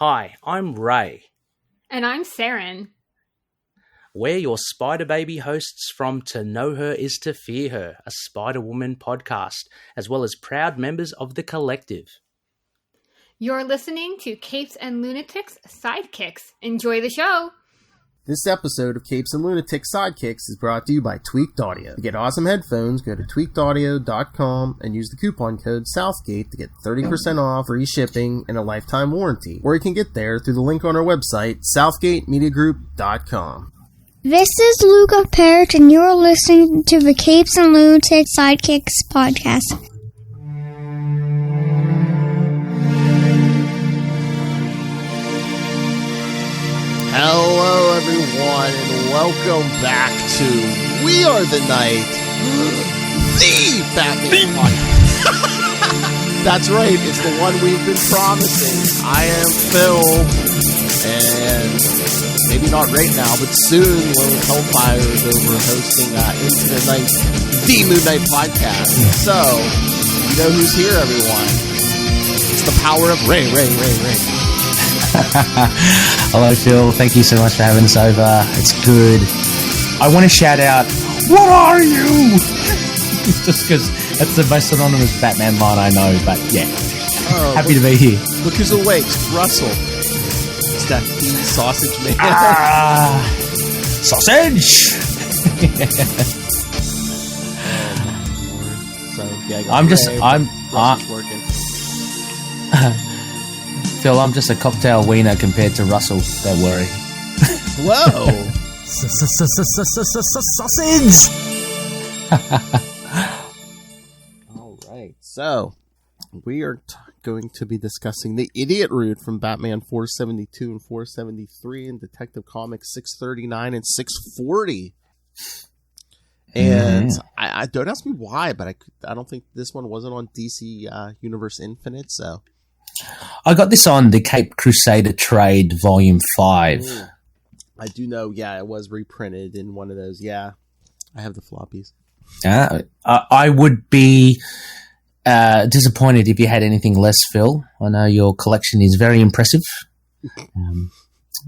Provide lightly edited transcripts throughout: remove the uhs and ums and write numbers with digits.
Hi, I'm Ray. And I'm Saren. We're your Spider Baby hosts from To Know Her Is to Fear Her, a Spider-Woman podcast, as well as proud members of the collective. You're listening to Capes and Lunatics Sidekicks. Enjoy the show! This episode of Capes and Lunatics Sidekicks is brought to you by Tweaked Audio. To get awesome headphones, go to tweakedaudio.com and use the coupon code Southgate to get 30% off, free shipping, and a lifetime warranty. Or you can get there through the link on our website, southgatemediagroup.com. This is Luca Perich, and you're listening to the Capes and Lunatics Sidekicks podcast. Hello, everyone, and welcome back to We Are the Night, the Batman podcast. That's right, it's the one we've been promising. I am Phil, and maybe not right now, but soon when Hellfire is over hosting Into the Night, the Moon Knight podcast. So, you know who's here, everyone. It's the power of Ray. Hello, Phil. Thank you so much for having us over. It's good. I want to shout out, what are you? Just because that's the most synonymous Batman line I know, but yeah. Happy to be here. Look who's awake. It's Russell. It's that bean sausage man. Sausage! So, yeah, I'm working. Phil, I'm just a cocktail wiener compared to Russell. Don't worry. Whoa! Sausage! All right, so we are going to be discussing the Idiot Root from Batman 472 and 473 and Detective Comics 639 and 640. And I don't ask me why, but I don't think this one wasn't on DC Universe Infinite, so... I got this on the Cape Crusader Trade Volume 5. I do know, yeah, it was reprinted in one of those. Yeah, I have the floppies. I would be disappointed if you had anything less, Phil. I know your collection is very impressive.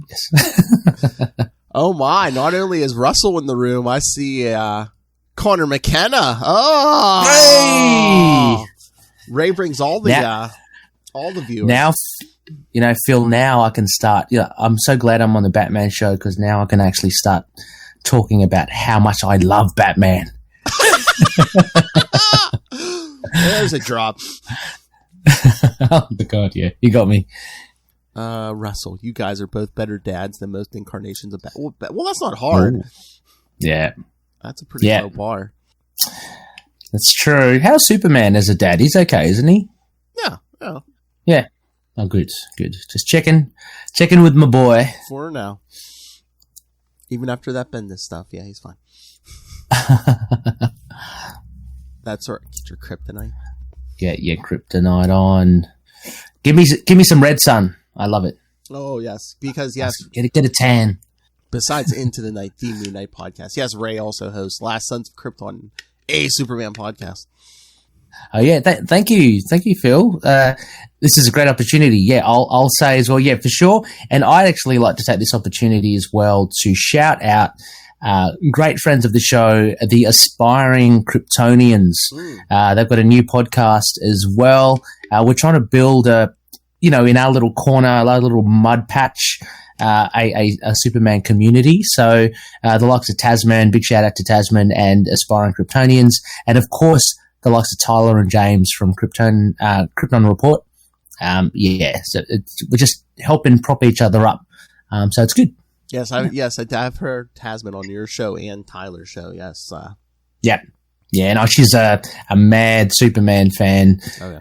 Yes. Oh my, not only is Russell in the room, I see Connor McKenna. Oh! Hey! Ray brings all the viewers. Now, Phil, now I can start. Yeah, I'm so glad I'm on the Batman show because now I can actually start talking about how much I love Batman. There's a drop. Oh, my God, yeah. You got me. Russell, you guys are both better dads than most incarnations of Batman. Well, that's not hard. Ooh. Yeah. That's a pretty low bar. That's true. How's Superman as a dad? He's okay, isn't he? Yeah. Yeah. Oh, good. Just checking with my boy. For now. Even after that Bendis stuff, yeah, he's fine. That's right. Get your kryptonite. Get your kryptonite on. Give me some red sun. I love it. Oh, yes. Because, yes. Get a tan. Besides Into the Night, the Moon Knight podcast. Yes, Ray also hosts Last Sons of Krypton, a Superman podcast. Oh yeah, thank you, Phil. This is a great opportunity. Yeah, I'll say as well. Yeah, for sure. And I'd actually like to take this opportunity as well to shout out great friends of the show, the Aspiring Kryptonians. They've got a new podcast as well. We're trying to build in our little corner, our little mud patch, a Superman community. So the likes of Tasman, big shout out to Tasman and Aspiring Kryptonians, and of course, the likes of Tyler and James from Krypton Report. So we're just helping prop each other up. So it's good. Yes, I've heard Tasman on your show and Tyler's show. Yes. Yeah. No, she's a mad Superman fan. Okay.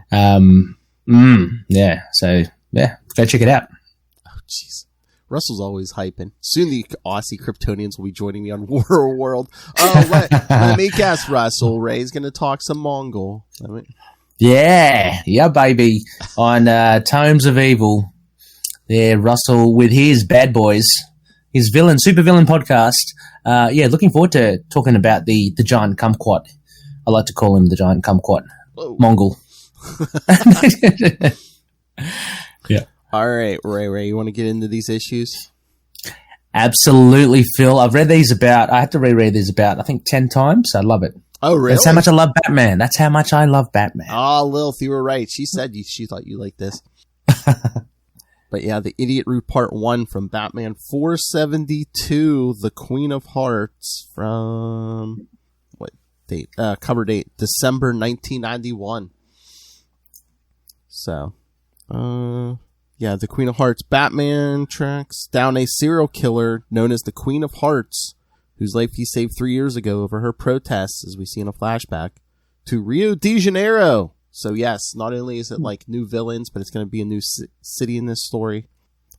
Yeah. So yeah, go check it out. Oh, jeez. Russell's always hyping. Soon the Aussie Kryptonians will be joining me on War World. Oh, let me guess, Russell. Ray's going to talk some Mongol. Yeah, baby. On Tomes of Evil, there, Russell with his Bad Boys, his super villain podcast. Looking forward to talking about the giant kumquat. I like to call him the giant kumquat. Whoa. Mongol. Yeah. All right, Ray, you want to get into these issues? Absolutely, Phil. I've read these I had to reread these about, I think, 10 times. I love it. Oh, really? That's how much I love Batman. That's how much I love Batman. Oh, Lilith, you were right. She said she thought you liked this. But yeah, The Idiot Root Part 1 from Batman 472, The Queen of Hearts from, what date? Cover date, December 1991. So, yeah, The Queen of Hearts. Batman tracks down a serial killer known as the Queen of Hearts, whose life he saved 3 years ago over her protests, as we see in a flashback, to Rio de Janeiro. So yes, not only is it like new villains, but it's going to be a new city in this story,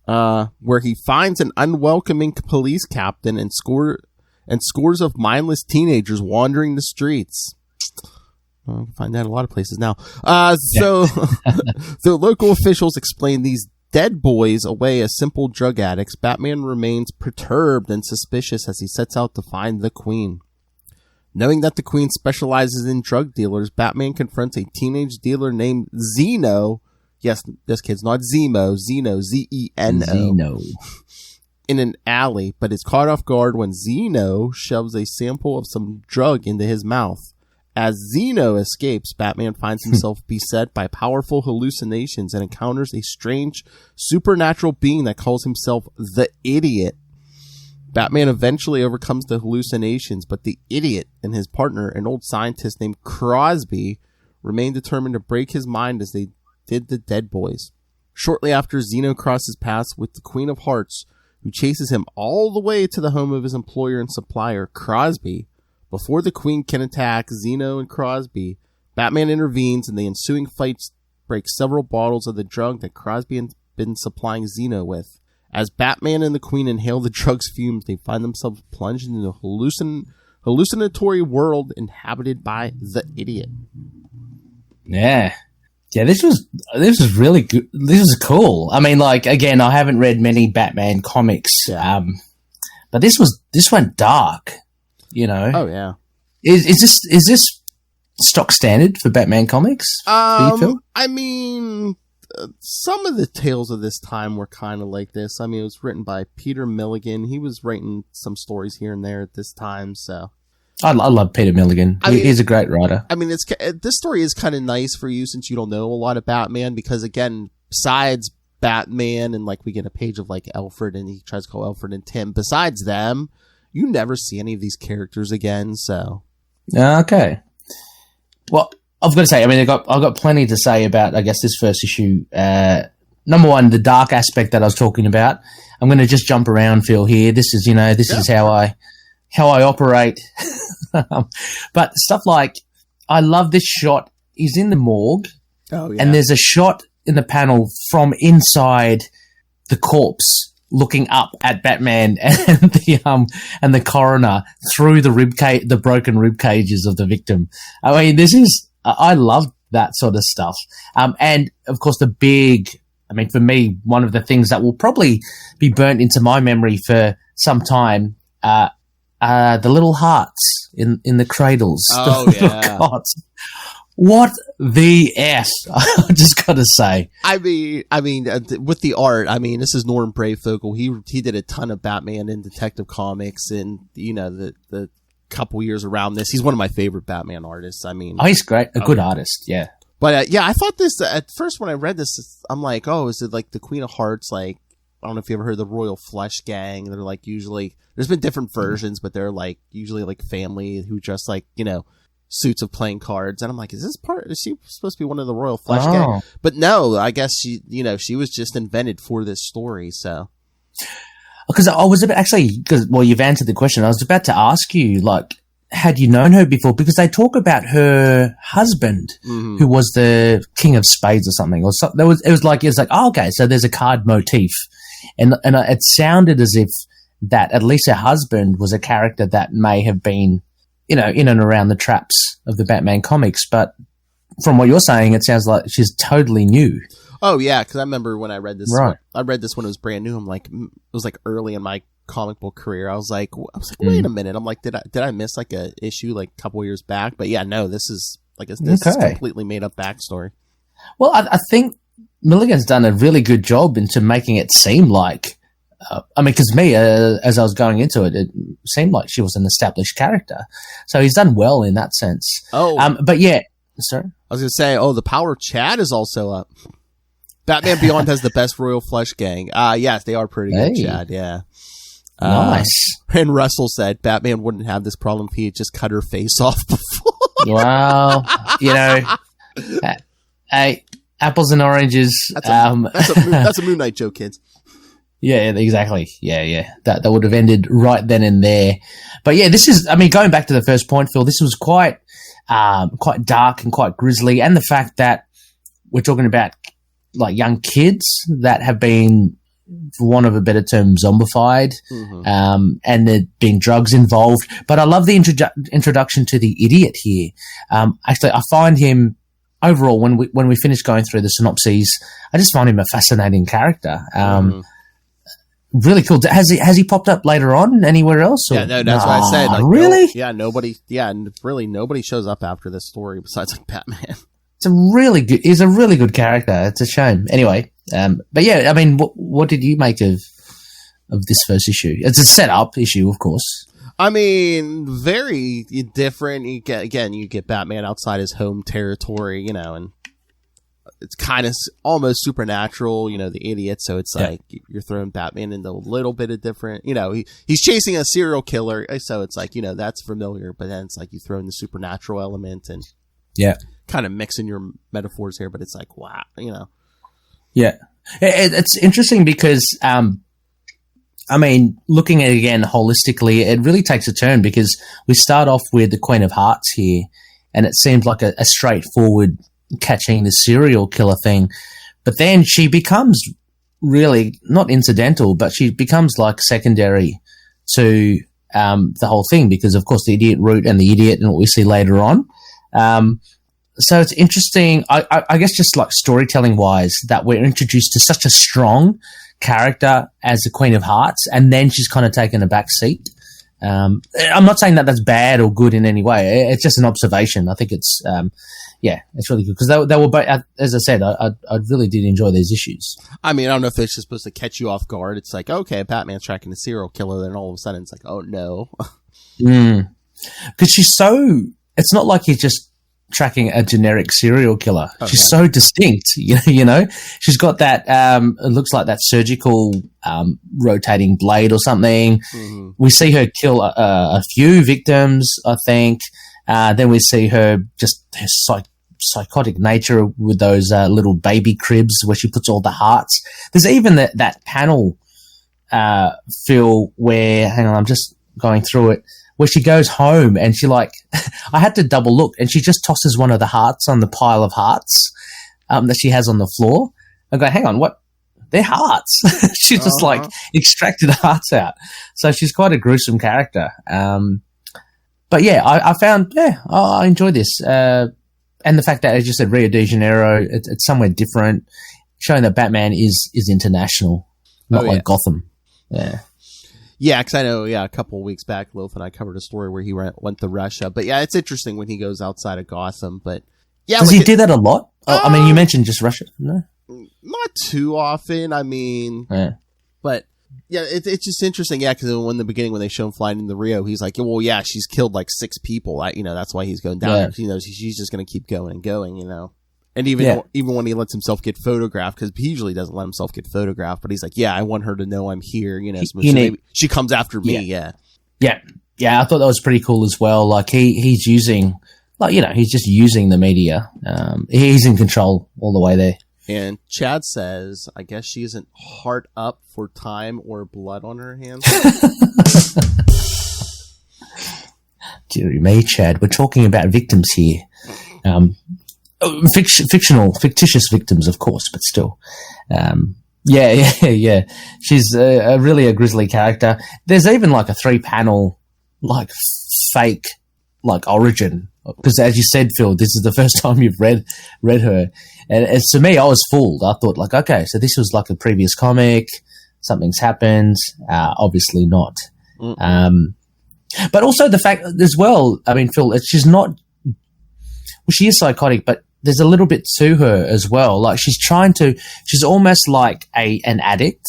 where he finds an unwelcoming police captain and scores of mindless teenagers wandering the streets. You can find that in a lot of places now. So the local officials explain these dead boys away as simple drug addicts. Batman remains perturbed and suspicious as he sets out to find the Queen. Knowing that the Queen specializes in drug dealers, Batman confronts a teenage dealer named Zeno. Yes, this kid's not Zemo. Zeno, Z-E-N-O. Zeno. In an alley, but is caught off guard when Zeno shoves a sample of some drug into his mouth. As Zeno escapes, Batman finds himself beset by powerful hallucinations and encounters a strange supernatural being that calls himself the Idiot. Batman eventually overcomes the hallucinations, but the Idiot and his partner, an old scientist named Crosby, remain determined to break his mind as they did the Dead Boys. Shortly after, Zeno crosses paths with the Queen of Hearts, who chases him all the way to the home of his employer and supplier, Crosby. Before the Queen can attack Zeno and Crosby, Batman intervenes, and the ensuing fights break several bottles of the drug that Crosby had been supplying Zeno with. As Batman and the Queen inhale the drug's fumes, they find themselves plunged into a hallucinatory world inhabited by the Idiot. Yeah. Yeah, this was really good. This is cool. I mean, like, again, I haven't read many Batman comics, but this went dark, you know. Oh yeah. Is this stock standard for Batman comics? For you, Phil? I mean, some of the tales of this time were kind of like this. I mean, it was written by Peter Milligan. He was writing some stories here and there at this time, so. I love Peter Milligan. He's a great writer. I mean, this story is kind of nice for you since you don't know a lot of Batman, because again, besides Batman and like we get a page of like Alfred and he tries to call Alfred and Tim, besides them, you never see any of these characters again, so. Okay. Well, I've got to say, I mean, I've got plenty to say about, I guess, this first issue. Number one, the dark aspect that I was talking about. I'm going to just jump around, Phil, here. This is, is how I operate. But stuff like, I love this shot. He's in the morgue. Oh, yeah. And there's a shot in the panel from inside the corpse looking up at Batman and the coroner through the broken rib cages of the victim. I mean, I love that sort of stuff. And of course for me, one of the things that will probably be burnt into my memory for some time, the little hearts in the cradles. Oh, yeah. Cots. What the S? I just got to say. I mean, with the art, I mean, this is Norm Brayfogle. He did a ton of Batman in Detective Comics, and the couple years around this, he's one of my favorite Batman artists. I mean, he's great, a good artist, yeah. But I thought this at first when I read this, I'm like, oh, is it like the Queen of Hearts? Like, I don't know if you ever heard of the Royal Flush Gang. They're like usually there's been different versions, but they're like usually like family who just like suits of playing cards, and I'm like, is she supposed to be one of the Royal Flush Gang? But no, I guess she was just invented for this story. So, because I was you've answered the question. I was about to ask you, like, had you known her before? Because they talk about her husband, who was the King of Spades or something, or something. It was like, oh, okay, so there's a card motif, and it sounded as if that at least her husband was a character that may have been, in and around the traps of the Batman comics. But from what you're saying, it sounds like she's totally new. Oh yeah, because I remember when I read this. Right. I read this when it was brand new. I'm like, it was like early in my comic book career. I was like, wait a minute. I'm like, did I miss like a issue like a couple years back? But yeah, no, this is like this is completely made up backstory. Well, I think Milligan's done a really good job into making it seem like, because as I was going into it, it seemed like she was an established character. So he's done well in that sense. Oh. But yeah, sorry? I was going to say, the power of Chad is also up. Batman Beyond has the best Royal Flush gang. Yes, they are pretty good, Chad, yeah. Nice. And Russell said Batman wouldn't have this problem if he had just cut her face off before. Well, hey, apples and oranges. That's a Moon Knight joke, kids. Yeah, exactly. Yeah. That would have ended right then and there. But yeah, this is, going back to the first point, Phil, this was quite dark and quite grisly. And the fact that we're talking about like young kids that have been, for want of a better term, zombified, and there being drugs involved. But I love the introduction to the idiot here. Actually, I find him overall, when we finish going through the synopses, I just find him a fascinating character. Really cool. Has he popped up later on anywhere else? Or? Yeah, no, that's what I said. Like, really? Nobody shows up after this story besides like Batman. He's a really good character. It's a shame. Anyway, but yeah, what did you make of this first issue? It's a setup issue, of course. Very different. You get Batman outside his home territory, and it's kind of almost supernatural, the idiot. So it's like you're throwing Batman into a little bit of different, he's chasing a serial killer. So it's like, that's familiar, but then it's like you throw in the supernatural element and kind of mixing your metaphors here, but it's like, wow, Yeah. It's interesting because, looking at it again holistically, it really takes a turn because we start off with the Queen of Hearts here, and it seems like a straightforward catching the serial killer thing. But then she becomes really not incidental, but she becomes like secondary to the whole thing because, of course, the idiot route and the idiot and what we see later on. So it's interesting, I guess just like storytelling-wise, that we're introduced to such a strong character as the Queen of Hearts, and then she's kind of taken a back seat. I'm not saying that that's bad or good in any way. It's just an observation. I think it's, it's really good because they were both, as I said, I really did enjoy these issues. I don't know if it's just supposed to catch you off guard. It's like, okay, Batman's tracking a serial killer, then all of a sudden it's like, oh no. Because it's not like he's just tracking a generic serial killer. Okay. She's so distinct, she's got that it looks like that surgical rotating blade or something. We see her kill a few victims, I think. Then we see her just her psychotic nature with those little baby cribs where she puts all the hearts. There's even that panel Phil where, hang on, I'm just going through it, where she goes home and she I had to double look, and she just tosses one of the hearts on the pile of hearts that she has on the floor. I go, hang on, what? They're hearts. She just extracted the hearts out. So she's quite a gruesome character. But yeah, I found, I enjoy this. And the fact that, as you said, Rio de Janeiro, it's somewhere different, showing that Batman is international, not like Gotham. Yeah. Yeah, because I know, a couple of weeks back, Lilith and I covered a story where he went to Russia. But yeah, it's interesting when he goes outside of Gotham. But yeah, does he do that a lot? You mentioned just Russia. No, not too often. But yeah, it's just interesting. Yeah, because in the beginning when they show him flying into Rio, he's like, well, yeah, she's killed like 6 people. That's why he's going down. Yeah. She's just going to keep going and going. And even when he lets himself get photographed, because he usually doesn't let himself get photographed, but he's like, I want her to know I'm here, so maybe she comes after me, Yeah, I thought that was pretty cool as well. Like, he's using, he's just using the media. He's in control all the way there. And Chad says, I guess she isn't hard up for time or blood on her hands. Dear me, Chad, we're talking about victims here. Fictitious victims, of course, but still. Yeah. She's really a grisly character. There's even like a 3-panel, fake, origin. Because as you said, Phil, this is the first time you've read her. And to me, I was fooled. I thought, okay, so this was like a previous comic. Something's happened. Obviously not. But also the fact as well, Phil, she's not... Well, she is psychotic, but there's a little bit to her as well. Like she's almost like an addict,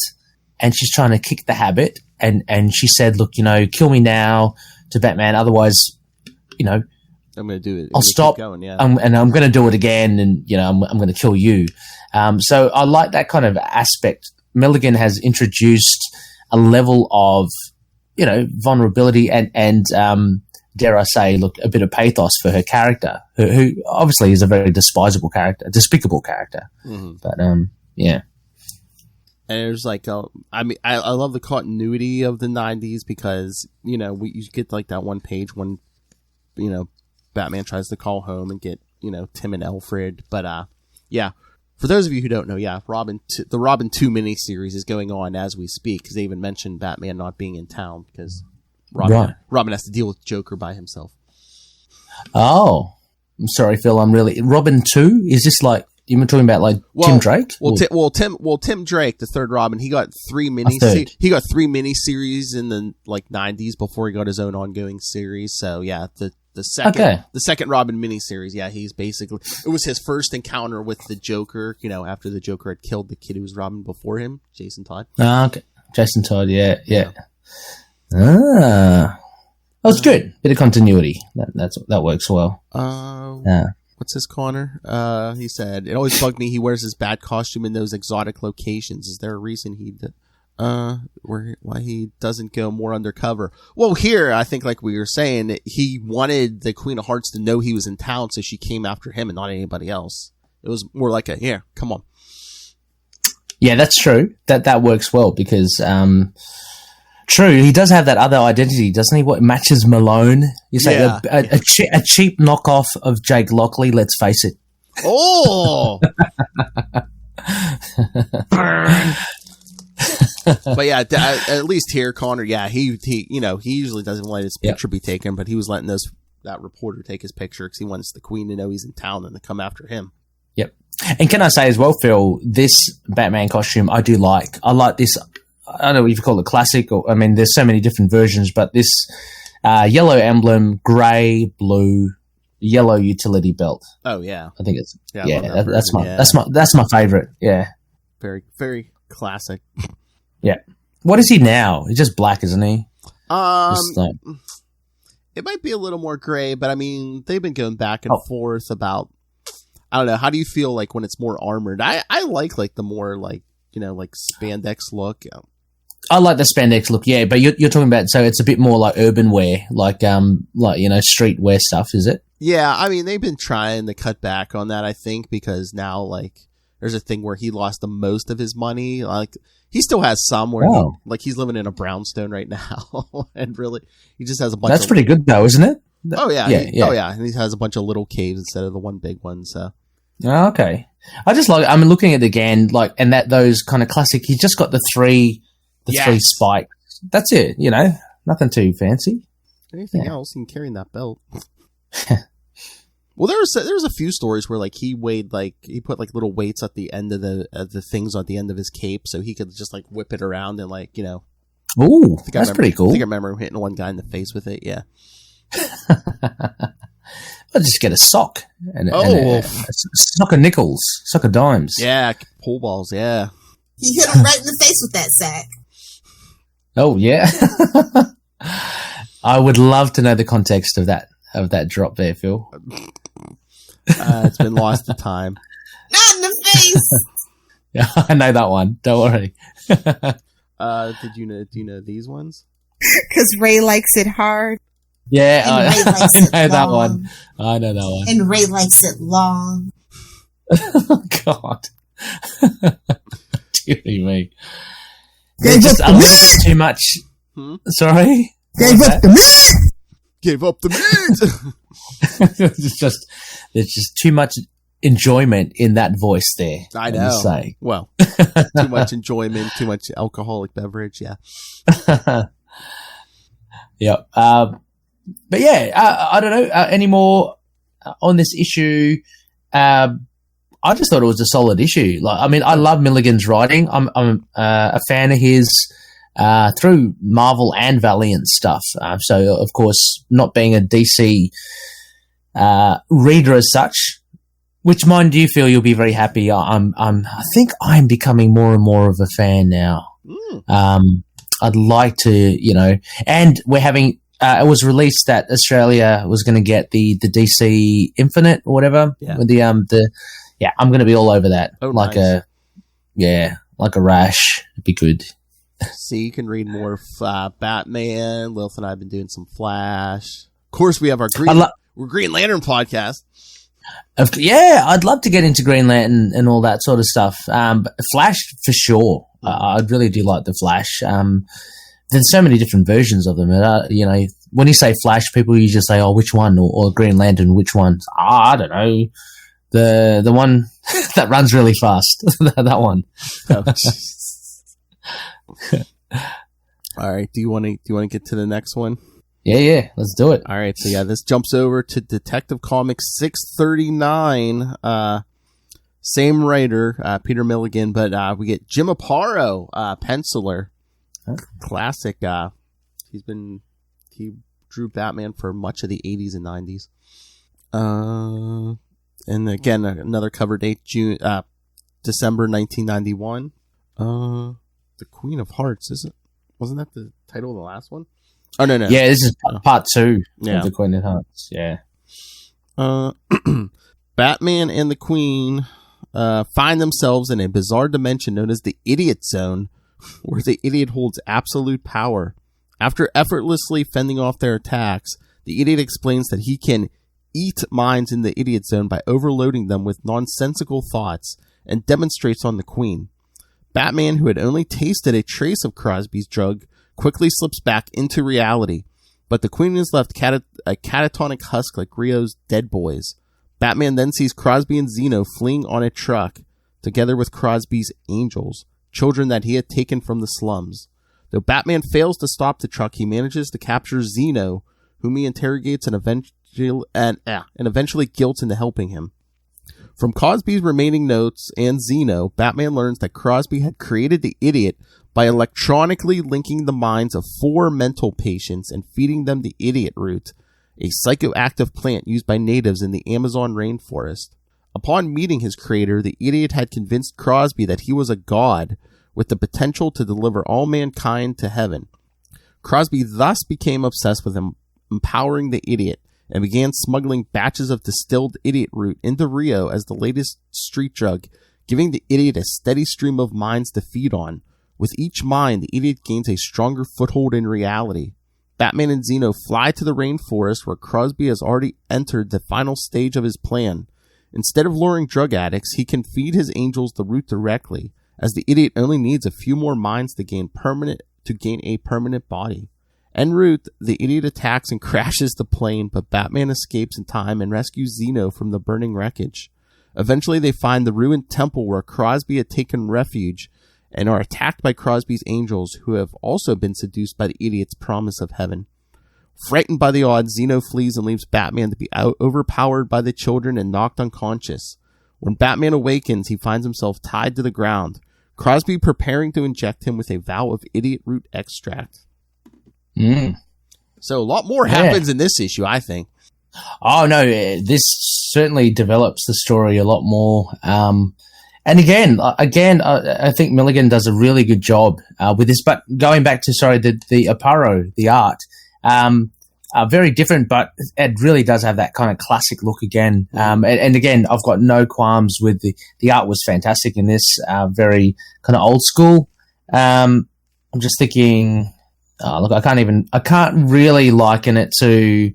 and she's trying to kick the habit. And she said, look, kill me now to Batman. Otherwise, I'm going to do it. I'll stop. Going, yeah. And I'm going to do it again. And, I'm going to kill you. So I like that kind of aspect. Milligan has introduced a level of, vulnerability and dare I say, look, a bit of pathos for her character, who obviously is a very despicable character. Mm-hmm. But, yeah. And there's like, I love the continuity of the 90s because, you get like that one page when, Batman tries to call home and get, Tim and Alfred. But, yeah, for those of you who don't know, yeah, the Robin 2 miniseries is going on as we speak because they even mentioned Batman not being in town because Robin has to deal with Joker by himself. Oh, I'm sorry, Phil. Robin 2? Is this like, you were talking about like Tim Drake? Tim Drake, the third Robin, he got three miniseries in the like 90s before he got his own ongoing series. So yeah, the second Robin miniseries, yeah, he's basically, it was his first encounter with the Joker, after the Joker had killed the kid who was Robin before him, Jason Todd. Okay. Jason Todd, yeah. That was good. Bit of continuity. That works well. What's his corner? He said, it always bugged me he wears his bat costume in those exotic locations. Is there a reason why he doesn't go more undercover? Well, here, I think like we were saying, he wanted the Queen of Hearts to know he was in town, so she came after him and not anybody else. It was more like come on. Yeah, that's true. That works well because, true, he does have that other identity, doesn't he? What matches Malone? You say a cheap knockoff of Jake Lockley. Let's face it. Oh, but yeah, at least here, Connor. Yeah, he usually doesn't let his picture be taken, but he was letting that reporter take his picture because he wants the Queen to know he's in town and to come after him. Yep. And can I say as well, Phil, this Batman costume I do like. I like this. I don't know if you call it classic there's so many different versions, but this yellow emblem, grey, blue, yellow utility belt. Oh yeah, I think it's that's my favorite. Yeah, very very classic. Yeah, what is he now? He's just black, isn't he? It might be a little more gray, but I mean they've been going back and forth about. I don't know. How do you feel like when it's more armored? I like the more like spandex look. I like the spandex look, yeah, but you're talking about, so it's a bit more like urban wear, like street wear stuff, is it? Yeah, I mean they've been trying to cut back on that, I think, because now like there's a thing where he lost the most of his money. Like he still has some where he's living in a brownstone right now, and really he just has a bunch. That's pretty good though, isn't it? Oh yeah, and he has a bunch of little caves instead of the one big one. So okay, I just like. I'm looking at it again, and those kind of classic. He's just got the three spikes. That's it. Nothing too fancy. Anything else? He can carry that belt. Well, there was a few stories where he weighed he put little weights at the end of the things on the end of his cape, so he could just whip it around and Ooh, that's pretty cool. I think I remember him hitting one guy in the face with it. Yeah. I'll just get a sock and a sock of nickels, sock of dimes. Yeah, pool balls. Yeah. He hit him right in the face with that sack. Oh yeah. I would love to know the context of that drop there, Phil. It's been lost to time. Not in the face. Yeah, I know that one. Don't worry. Do you know these ones? Because Ray likes it hard. Yeah, I know that one. I know that one. And Ray likes it long. Oh, God. Dear me. Gave just up the meat. Too much. Sorry? Gave up the meat. Gave up the meat. There's just too much enjoyment in that voice there. I know. Say. Well, too much enjoyment, too much alcoholic beverage. Yeah. Yep. But yeah, I don't know any more on this issue. I just thought it was a solid issue. I love Milligan's writing. I'm a fan of his through Marvel and Valiant stuff. So of course, not being a DC reader as such, Which mine do you feel you'll be very happy? I think I'm becoming more and more of a fan now. I'd like to, and we're having. It was released that Australia was going to get the DC Infinite or whatever. Yeah. With I'm going to be all over that. Oh, like nice. like a rash. It'd be good. So you can read more of Batman. Lilith and I have been doing some Flash. Of course, we have our Green Lantern podcast. I'd love to get into Green Lantern and all that sort of stuff. But Flash for sure. I really do like the Flash. There's so many different versions of them. When you say Flash, people usually say, "Oh, which one?" or Green Lantern, which one? I don't know. The one that runs really fast. That one. Oh, all right. Do you want to get to the next one? Yeah. Let's do it. All right. So this jumps over to Detective Comics 639. Same writer, Peter Milligan, but we get Jim Aparo, penciler. Classic. He drew Batman for much of the 80s and 90s. And again, another cover date, December 1991. The Queen of Hearts, wasn't that the title of the last one? Oh, no. Yeah, this is part 2 of the Queen of Hearts. Yeah. Batman and the Queen find themselves in a bizarre dimension known as the Idiot Zone, where the idiot holds absolute power. After effortlessly fending off their attacks, the idiot explains that he can eat minds in the Idiot Zone by overloading them with nonsensical thoughts, and demonstrates on the Queen. Batman, who had only tasted a trace of Crosby's drug, quickly slips back into reality, but the Queen is left a catatonic husk like Rio's Dead Boys. Batman then sees Crosby and Zeno fleeing on a truck, together with Crosby's angels, children that he had taken from the slums. Though Batman fails to stop the truck, he manages to capture Zeno, whom he interrogates and eventually guilts into helping him. From Crosby's remaining notes and Zeno, Batman learns that Crosby had created the idiot by electronically linking the minds of 4 mental patients and feeding them the idiot root, a psychoactive plant used by natives in the Amazon rainforest. Upon meeting his creator, the idiot had convinced Crosby that he was a god with the potential to deliver all mankind to heaven. Crosby thus became obsessed with empowering the idiot and began smuggling batches of distilled idiot root into Rio as the latest street drug, giving the idiot a steady stream of minds to feed on. With each mind, the idiot gains a stronger foothold in reality. Batman and Zeno fly to the rainforest where Crosby has already entered the final stage of his plan. Instead of luring drug addicts, he can feed his angels the root directly, as the idiot only needs a few more minds to gain a permanent body. En route, the idiot attacks and crashes the plane, but Batman escapes in time and rescues Zeno from the burning wreckage. Eventually, they find the ruined temple where Crosby had taken refuge and are attacked by Crosby's angels, who have also been seduced by the idiot's promise of heaven. Frightened by the odds, Zeno flees and leaves Batman to be overpowered by the children and knocked unconscious. When Batman awakens, he finds himself tied to the ground, Crosby preparing to inject him with a vial of idiot root extract. So a lot more happens in this issue, I think. Oh, no, this certainly develops the story a lot more. And again, I think Milligan does a really good job with this. But going back to, the Aparo, the art, very different, but it really does have that kind of classic look again. And again, I've got no qualms with the art was fantastic in this, very kind of old school. I'm just thinking, look, I can't really liken it to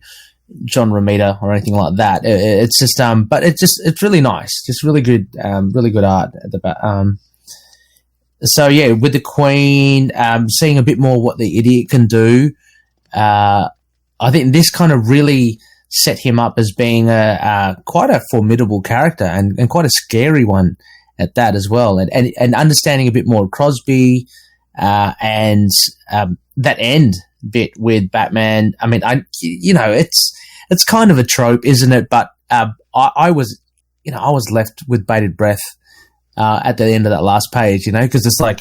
John Romita or anything like that. It's just, but it's really nice, just really good art at the back. So yeah, with the Queen, seeing a bit more what the idiot can do. I think this kind of really set him up as being quite a formidable character and quite a scary one at that as well. And understanding a bit more of Crosby, and that end bit with Batman. I mean, it's kind of a trope, isn't it? But I was left with bated breath at the end of that last page, because it's like,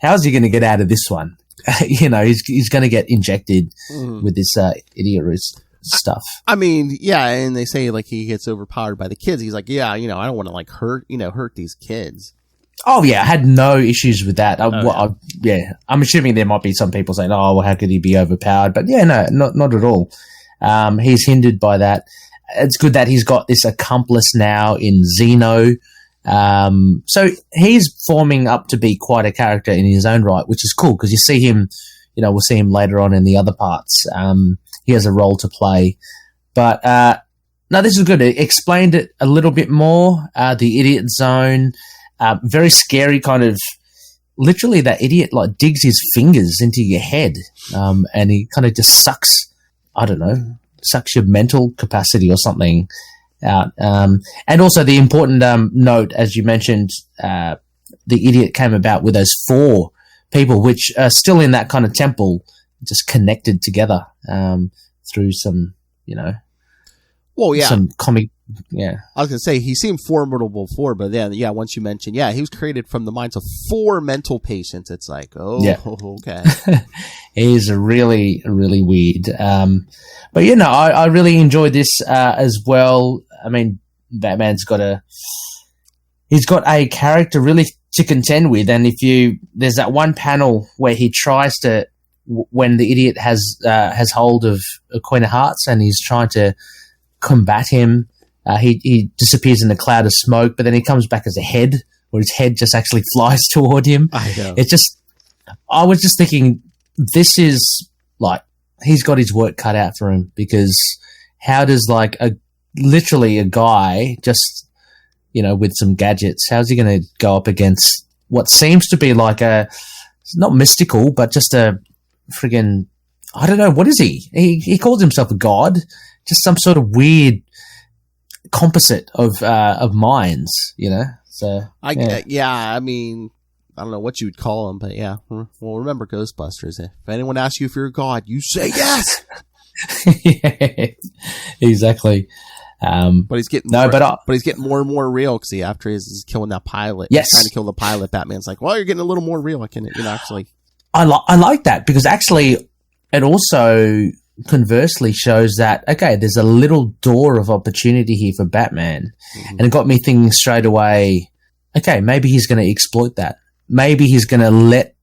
how's he going to get out of this one? He's going to get injected with this idiot roots. stuff. I mean, yeah, and they say like he gets overpowered by the kids. He's like, yeah, I don't want to like hurt these kids. Oh yeah, I had no issues with that. Yeah. I'm assuming there might be some people saying, "Oh, well, how could he be overpowered?" But yeah, no, not at all. He's hindered by that. It's good that he's got this accomplice now in Zeno. So he's forming up to be quite a character in his own right, which is cool because you see him. We'll see him later on in the other parts. He has a role to play, but no, this is good. It explained it a little bit more. The idiot zone. Very scary kind of, literally that idiot like digs his fingers into your head and he kind of just sucks your mental capacity or something out. And also the important note, as you mentioned, the idiot came about with those 4 people which are still in that kind of temple, just connected together through some, well, yeah, some comic. Yeah, I was gonna say he seemed formidable before, but then once you mentioned, he was created from the minds of 4 mental patients. It's like, okay, he's really weird. But I really enjoyed this as well. I mean, Batman's got a character really to contend with, and there's that one panel where he tries to, when the idiot has hold of Queen of Hearts and he's trying to combat him. He disappears in a cloud of smoke, but then he comes back as a head, where his head just actually flies toward him. I know. I was just thinking, this is like, he's got his work cut out for him, because how does like literally a guy just, with some gadgets, how's he going to go up against what seems to be like not mystical, but just a friggin', I don't know, what is he? He calls himself a god, just some sort of weird composite of minds, So I mean, I don't know what you would call him, but yeah. Well, remember Ghostbusters. If anyone asks you if you're a god, you say yes. Yeah, exactly. But he's getting he's getting more and more real because after he's killing that pilot, yes, trying to kill the pilot. Batman's like, well, you're getting a little more real. I can, actually. I like that, because actually, it also conversely shows that, okay, there's a little door of opportunity here for Batman. Mm-hmm. And it got me thinking straight away, okay, maybe he's going to exploit that. Maybe he's going to let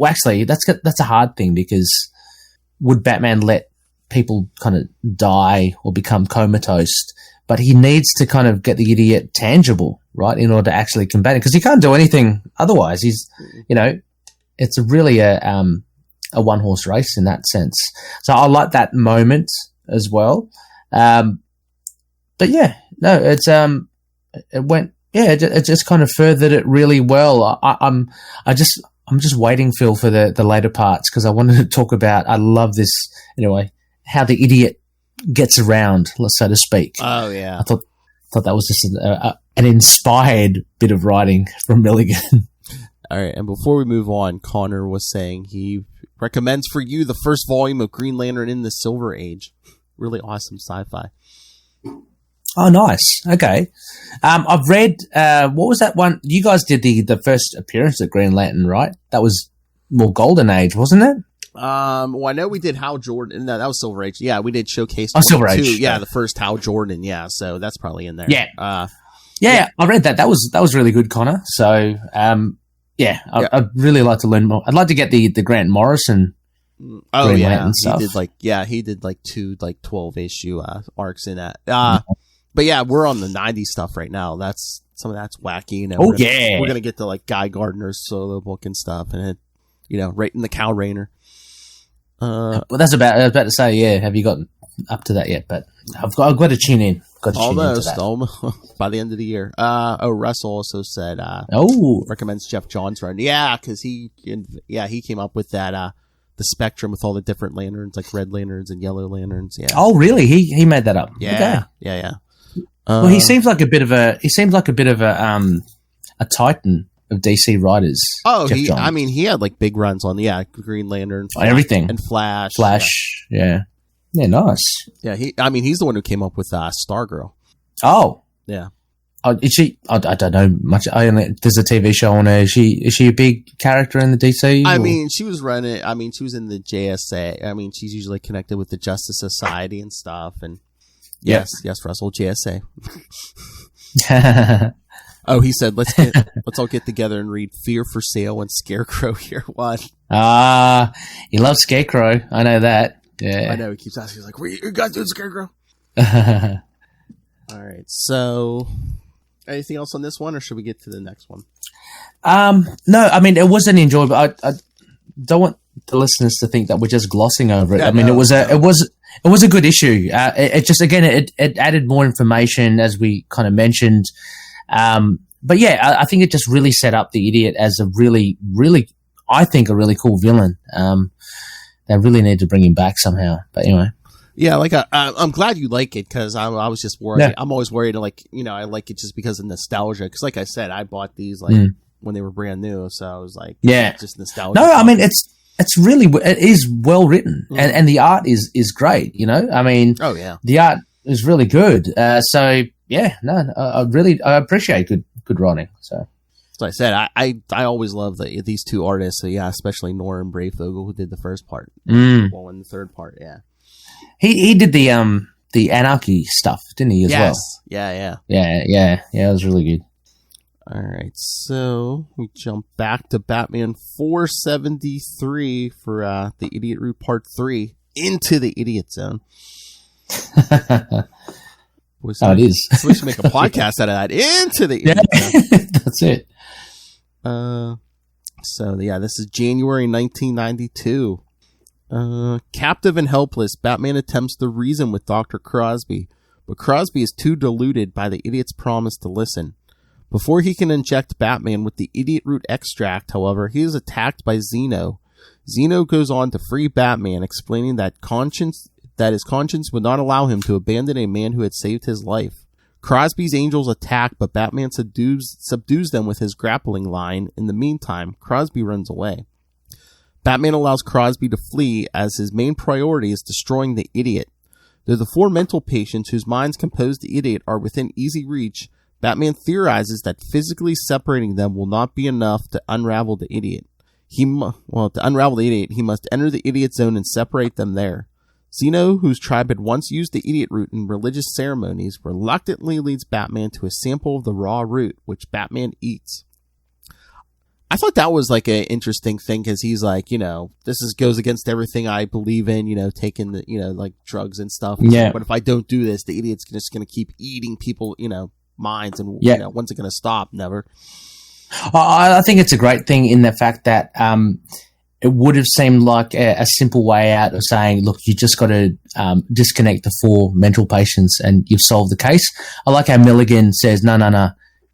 actually, that's a hard thing, because would Batman let people kind of die or become comatose? But he needs to kind of get the idiot tangible, right, in order to actually combat it, because he can't do anything otherwise. He's, it's really a one-horse race in that sense. So I like that moment as well. But yeah, no, it went, it just kind of furthered it really well. I'm just waiting, Phil, for the later parts, because I wanted to talk about, I love this, anyway, how the idiot gets around, so to speak. Oh yeah. I thought that was just an inspired bit of writing from Milligan. All right, and before we move on, Connor was saying he recommends for you the first volume of Green Lantern in the Silver Age. Really awesome sci-fi. Oh, nice. Okay. I've read, what was that one? You guys did the first appearance of Green Lantern, right? That was more Golden Age, wasn't it? Well, I know we did Hal Jordan. No, that was Silver Age. Yeah, we did Showcase 22. Silver Age. Yeah, the first Hal Jordan. Yeah, so that's probably in there. Yeah. Yeah, I read that. That was really good, Connor. So, I'd really like to learn more. I'd like to get the Grant Morrison. Oh Green yeah, Lantern stuff. He did 2 12 issue arcs in that. But yeah, we're on the 90s stuff right now. Some of that's wacky. We're gonna get to Guy Gardner's solo book and stuff, and right in the Cow Rainer. Well, that's I was about to say, yeah. Have you gotten up to that yet? But I've got to tune in. Almost by the end of the year. Russell also said, recommends Jeff Johns' run. Yeah, because he came up with that the spectrum with all the different lanterns, like red lanterns and yellow lanterns. Yeah. Oh, really? He made that up. Yeah. Okay. Yeah. Well, he seems like a bit of a titan of DC writers. Oh, he had big runs on Green Lantern, Flash, everything, and Flash. Yeah, nice. Yeah, he's the one who came up with Stargirl. Oh, yeah. Is she? I don't know much. There's a TV show on her. Is she a big character in the DC? I or? mean, she was running. I mean, she was in the JSA. I mean, she's usually connected with the Justice Society and stuff. And yes, Russell, JSA. Oh, he said, let's all get together and read Fear for Sale and Scarecrow Year One. He loves Scarecrow. I know that. Yeah, I know. He keeps asking, he's like, "What are you guys doing, Scarecrow?" All right. So, anything else on this one, or should we get to the next one? No. I mean, it was an enjoyable. I don't want the listeners to think that we're just glossing over it. Yeah, I mean, it was a good issue. It just again it added more information, as we kind of mentioned. But yeah, I think it just really set up the Idiot as a really, really, I think, a really cool villain. They really need to bring him back somehow. But anyway. Yeah, like I'm glad you like it, because I was just worried. Yeah. I'm always worried, like, I like it just because of nostalgia. Because, like I said, I bought these when they were brand new, so I was like, just nostalgia. No, I mean it is well written, and the art is great. I mean, oh yeah, the art is really good. So yeah, no, I appreciate good writing. So. So I said, I always love these two artists. So yeah, especially Nora and Brayfogle, who did the first part. Well, in the third part, yeah. He did the Anarchy stuff, didn't he, as well? Yeah. Yeah, it was really good. All right, so we jump back to Batman 473 for the Idiot Route Part 3, Into the Idiot Zone. It is. So we should make a podcast out of that. Into the Idiot Zone. That's it. So yeah, this is January 1992. Captive and helpless, Batman attempts to reason with Dr. Crosby, but Crosby is too deluded by the idiot's promise to listen. Before he can inject Batman with the Idiot Root extract, however, he is attacked by Zeno. Zeno goes on to free Batman, explaining that his conscience would not allow him to abandon a man who had saved his life. Crosby's angels attack, but Batman subdues them with his grappling line. In the meantime, Crosby runs away. Batman allows Crosby to flee, as his main priority is destroying the Idiot. Though the four mental patients whose minds compose the Idiot are within easy reach, Batman theorizes that physically separating them will not be enough to unravel the Idiot. To unravel the Idiot, he must enter the Idiot Zone and separate them there. Zeno, whose tribe had once used the Idiot Root in religious ceremonies, reluctantly leads Batman to a sample of the raw root, which Batman eats. I thought that was like an interesting thing, because he's like, this goes against everything I believe in, taking the, like drugs and stuff. He's like, but if I don't do this, the idiot's just going to keep eating people, minds, and when's it going to stop? Never. I think it's a great thing in the fact that it would have seemed like a simple way out of saying, look, you just got to disconnect the four mental patients and you've solved the case. I like how Milligan says, no.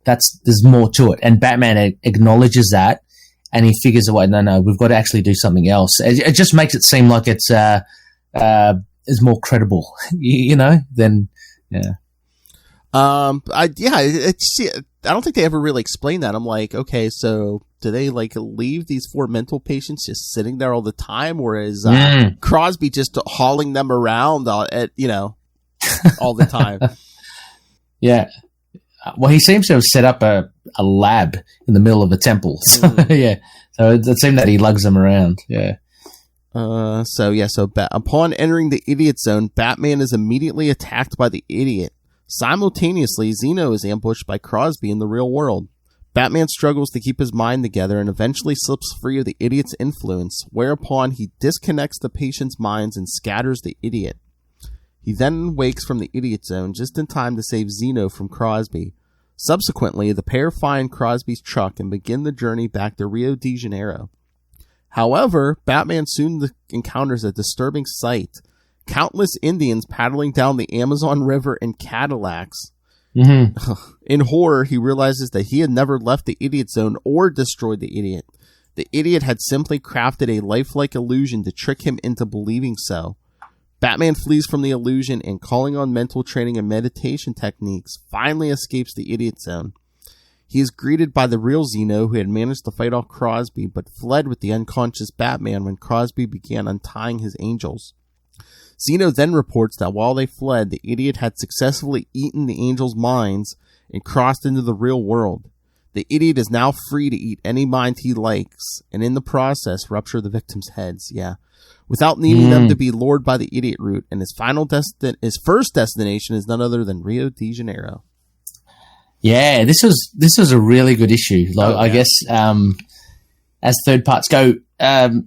There's more to it, and Batman acknowledges that, and he figures a way. No, we've got to actually do something else. It just makes it seem like it's is more credible, than yeah. I don't think they ever really explained that. I'm like, okay, so do they like leave these four mental patients just sitting there all the time, or is Crosby just hauling them around all the time? Yeah. Well, he seems to have set up a lab in the middle of a temple. So, yeah. So it seemed that he lugs them around. Yeah. Upon entering the Idiot Zone, Batman is immediately attacked by the Idiot. Simultaneously, Zeno is ambushed by Crosby in the real world. Batman struggles to keep his mind together and eventually slips free of the Idiot's influence, whereupon he disconnects the patient's minds and scatters the Idiot. He then wakes from the Idiot Zone just in time to save Zeno from Crosby. Subsequently, the pair find Crosby's truck and begin the journey back to Rio de Janeiro. However, Batman soon encounters a disturbing sight. Countless Indians paddling down the Amazon River in Cadillacs. Mm-hmm. In horror, he realizes that he had never left the Idiot Zone or destroyed the Idiot. The Idiot had simply crafted a lifelike illusion to trick him into believing so. Batman flees from the illusion and, calling on mental training and meditation techniques, finally escapes the Idiot Zone. He is greeted by the real Zeno, who had managed to fight off Crosby, but fled with the unconscious Batman when Crosby began untying his angels. Zeno then reports that while they fled, the Idiot had successfully eaten the angels' minds and crossed into the real world. The idiot is now free to eat any mind he likes, and in the process, rupture the victims' heads. Yeah. Without needing them to be lured by the idiot route, and his first destination is none other than Rio de Janeiro. Yeah, this was a really good issue. Like, I guess as third parts go, kind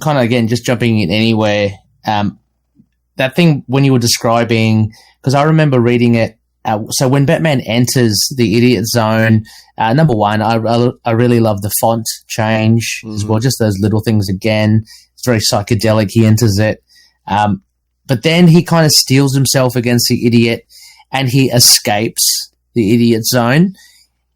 of again just jumping in anywhere. That thing when you were describing, because I remember reading it. So when Batman enters the idiot zone, number one, I really love the font change as well. Just those little things again. It's very psychedelic. He enters it, but then he kind of steels himself against the idiot, and he escapes the idiot zone.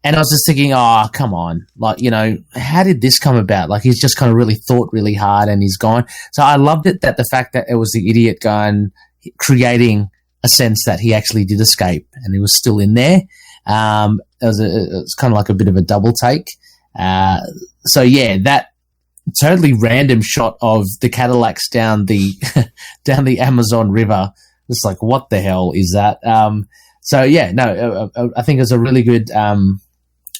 And I was just thinking, oh, come on. Like, you know, how did this come about? Like, he's just kind of really thought really hard and he's gone. So I loved it that the fact that it was the idiot going, creating a sense that he actually did escape and he was still in there. It was kind of like a bit of a double take. So yeah, that totally random shot of the Cadillacs down the, down the Amazon River. It's like, what the hell is that? So yeah, no, I think it's a really good,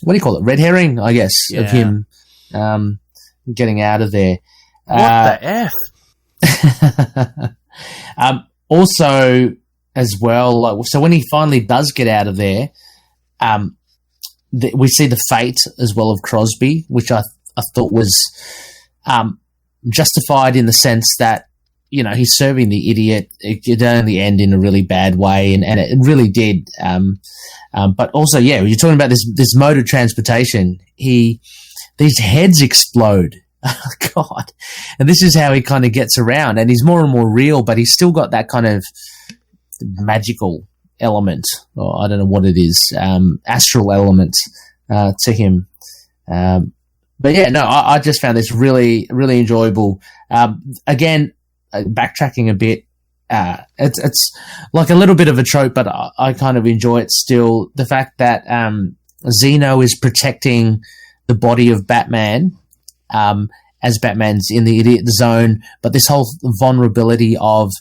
what do you call it? Red herring, I guess, of him, getting out of there. What the F? Also, as well, like, so when he finally does get out of there, we see the fate as well of Crosby, which I thought was justified in the sense that, you know, he's serving the idiot. It only end in a really bad way, and it really did. But also, yeah, you're talking about this mode of transportation. These heads explode. Oh, God. And this is how he kind of gets around, and he's more and more real, but he's still got that kind of magical element, or I don't know what it is, astral element to him. But yeah, no, I just found this really, really enjoyable. Again, backtracking a bit, it's like a little bit of a trope, but I kind of enjoy it still. The fact that Zeno is protecting the body of Batman as Batman's in the idiot zone, but this whole vulnerability of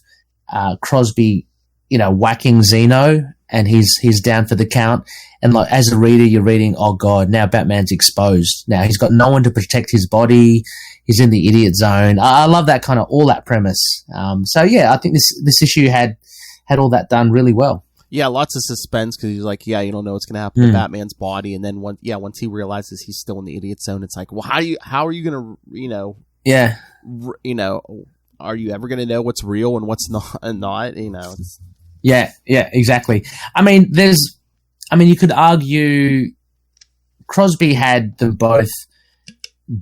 Crosby, you know, whacking Zeno, and he's down for the count. And like, as a reader, you're reading, oh God, now Batman's exposed. Now he's got no one to protect his body. He's in the idiot zone. I love that kind of all that premise. So yeah, I think this issue had all that done really well. Yeah, lots of suspense because he's like, yeah, you don't know what's going to happen to Batman's body, and then once he realizes he's still in the idiot zone, it's like, well, how are you going to, you know, are you ever going to know what's real and what's not, you know? Yeah, exactly. I mean, you could argue Crosby had them both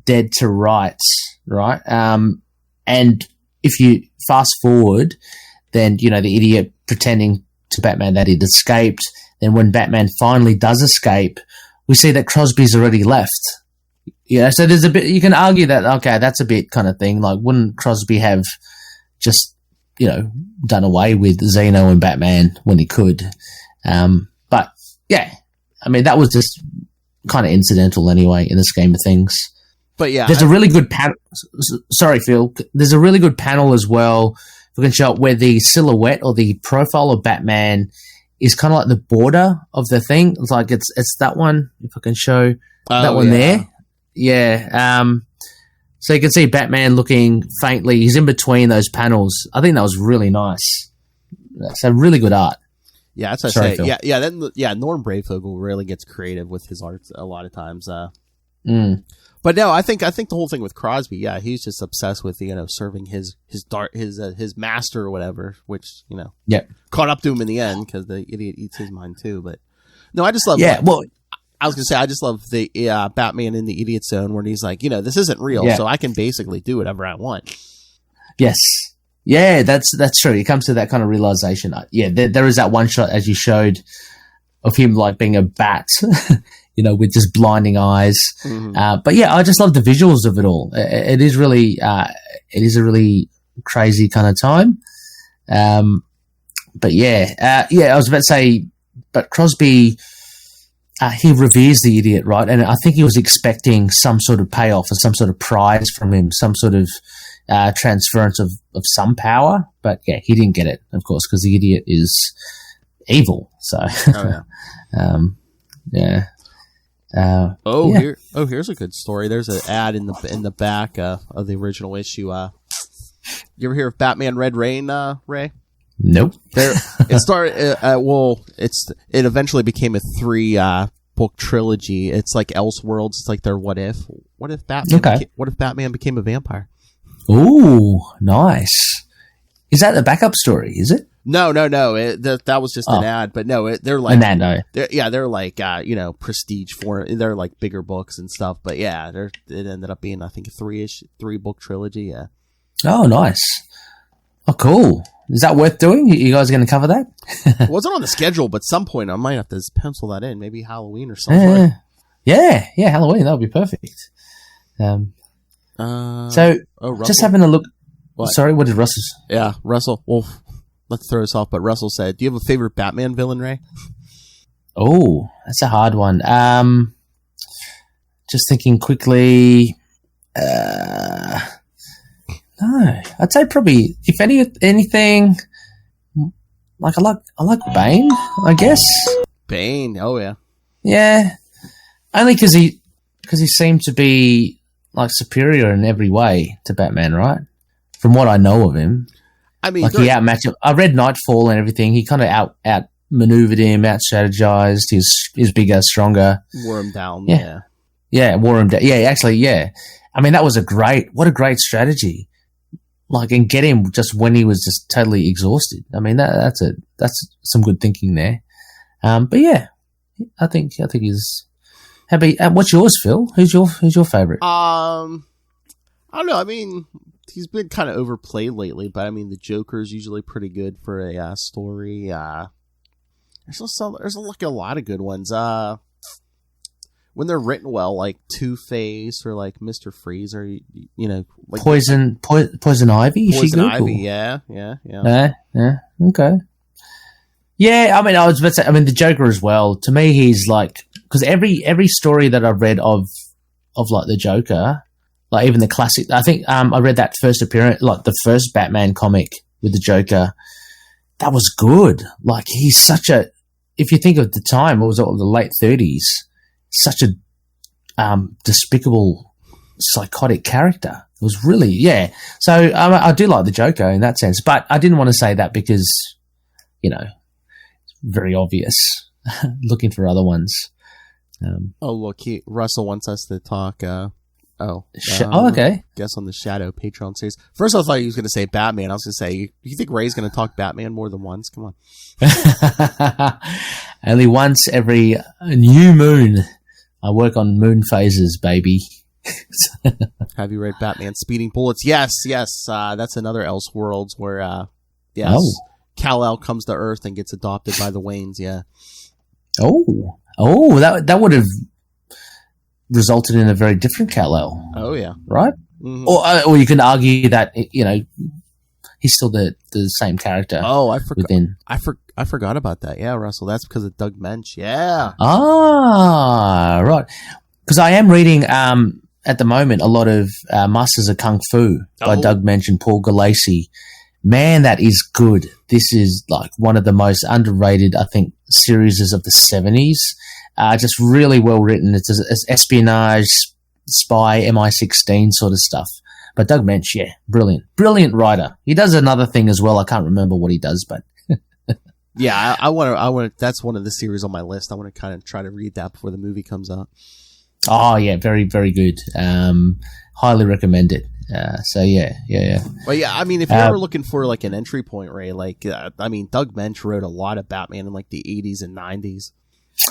dead to rights, right? And if you fast forward, then, you know, the idiot pretending to Batman that he'd escaped. Then when Batman finally does escape, we see that Crosby's already left. Yeah, so there's a bit, you can argue that, okay, that's a bit kind of thing. Like, wouldn't Crosby have just, you know, done away with Zeno and Batman when he could? But yeah, I mean, that was just kind of incidental anyway in the scheme of things. But yeah, there's a really good panel. Sorry, Phil. There's a really good panel as well. We can show it where the silhouette or the profile of Batman is kind of like the border of the thing. It's like it's that one. If I can show that one there, yeah. So you can see Batman looking faintly. He's in between those panels. I think that was really nice. So really good art. Yeah, that's what I say. Phil. Yeah. Norm Brayfogle really gets creative with his art a lot of times. But no, I think the whole thing with Crosby, yeah, he's just obsessed with, you know, serving his master or whatever, which, you know, caught up to him in the end because the idiot eats his mind too. But no, I just love. Yeah, well, I was gonna say I just love the Batman in the idiot zone where he's like, you know, this isn't real, so I can basically do whatever I want. Yes. Yeah, that's true. It comes to that kind of realization. Yeah, there is that one shot as you showed of him like being a bat. You know, with just blinding eyes. But yeah, I just love the visuals of it all. It is really, it is a really crazy kind of time. But yeah, I was about to say, but Crosby, he reveres the idiot, right? And I think he was expecting some sort of payoff or some sort of prize from him, some sort of transference of some power. But yeah, he didn't get it, of course, because the idiot is evil. So, Yeah. Oh, here's a good story. There's an ad in the back of the original issue. You ever hear of Batman Red Rain, Ray? Nope. It started. It eventually became a 3-book trilogy. It's like Elseworlds. It's like their what if. What if Batman became a vampire? Ooh, nice. Is that the backup story? Is it? No. That was just an ad, but no, they're like an ad. No. They're like prestige for. They're like bigger books and stuff. But yeah, it ended up being I think a 3-book trilogy. Yeah. Oh, nice. Oh, cool. Is that worth doing? You guys going to cover that? It wasn't on the schedule, but at some point I might have to pencil that in. Maybe Halloween or something. Yeah, Halloween. That would be perfect. Russell, just having a look. What? Sorry, what did Russell say? Yeah, Russell. Well, let's throw us off. But Russell said, "Do you have a favorite Batman villain, Ray?" Oh, that's a hard one. Just thinking quickly. No, I'd say probably if anything, like I like Bane, I guess. Bane, oh yeah, yeah. Only because he seemed to be like superior in every way to Batman, right? From what I know of him, I mean, like he outmatched him. I read Nightfall and everything. He kind of out maneuvered him, out strategized. He's bigger, stronger. Wore him down. Yeah, wore him down. Yeah, actually, yeah. I mean, that was what a great strategy. Like, and get him just when he was just totally exhausted. I mean, that's some good thinking there. But yeah, I think he's. How about what's yours, Phil? Who's your favorite? I don't know. I mean, he's been kind of overplayed lately, but I mean, the Joker is usually pretty good for a story. There's like a lot of good ones. When they're written well, like Two-Face or like Mr. Freeze, or like Poison Ivy. Is she good? Ivy, yeah. Okay. Yeah, I mean, I was about to say, I mean, the Joker as well. To me, he's like, because every story that I've read of like the Joker, like even the classic, I think I read that first appearance, like the first Batman comic with the Joker. That was good. Like he's such a, if you think of the time, it was all the late 30s. Such a despicable, psychotic character. It was really, yeah. So I do like the Joker in that sense, but I didn't want to say that because, it's very obvious. Looking for other ones. Look, Russell wants us to talk. Okay. Guess on the Shadow Patreon series. First, I thought he was going to say Batman. I was going to say, you think Ray's going to talk Batman more than once? Come on. Only once every new moon. I work on moon phases, baby. Have you read Batman Speeding Bullets? Yes. That's another Elseworlds where, Kal-El comes to Earth and gets adopted by the Waynes. Yeah. Oh, that would have resulted in a very different Kal-El. Oh yeah, right. Mm-hmm. Or you can argue that he's still the same character. Oh, I forgot. I forgot about that. Yeah, Russell. That's because of Doug Mensch. Yeah. Ah, right. Because I am reading at the moment a lot of Masters of Kung Fu by Doug Mensch and Paul Gulacy. Man, that is good. This is like one of the most underrated, I think, series of the 70s. Just really well written. It's espionage, spy, MI16 sort of stuff. But Doug Mensch, yeah, brilliant writer. He does another thing as well. I can't remember what he does, but yeah, I want. That's one of the series on my list. I want to kind of try to read that before the movie comes out. Oh yeah, very very good. Highly recommend it. So yeah. Well, yeah, I mean, if you're ever looking for like an entry point, Ray, like I mean, Doug Mensch wrote a lot of Batman in like the 80s and 90s.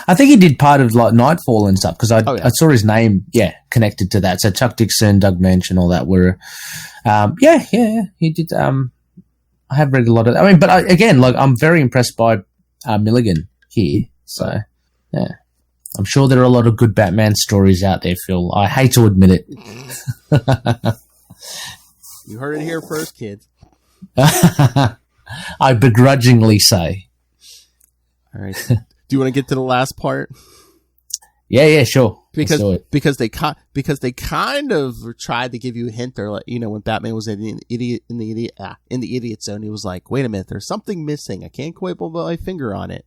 I think he did part of like Nightfall and stuff because I saw his name, connected to that. So Chuck Dixon, Doug Mensch, and all that were, he did. I have read a lot of. I mean, but I'm very impressed by Milligan here. So yeah, I'm sure there are a lot of good Batman stories out there, Phil. I hate to admit it. You heard it here first, kids. I begrudgingly say. All right. Do you want to get to the last part? Yeah, sure. Because they kind of tried to give you a hint there, like, when Batman was in the idiot zone, he was like, "Wait a minute, there's something missing. I can't quite put my finger on it."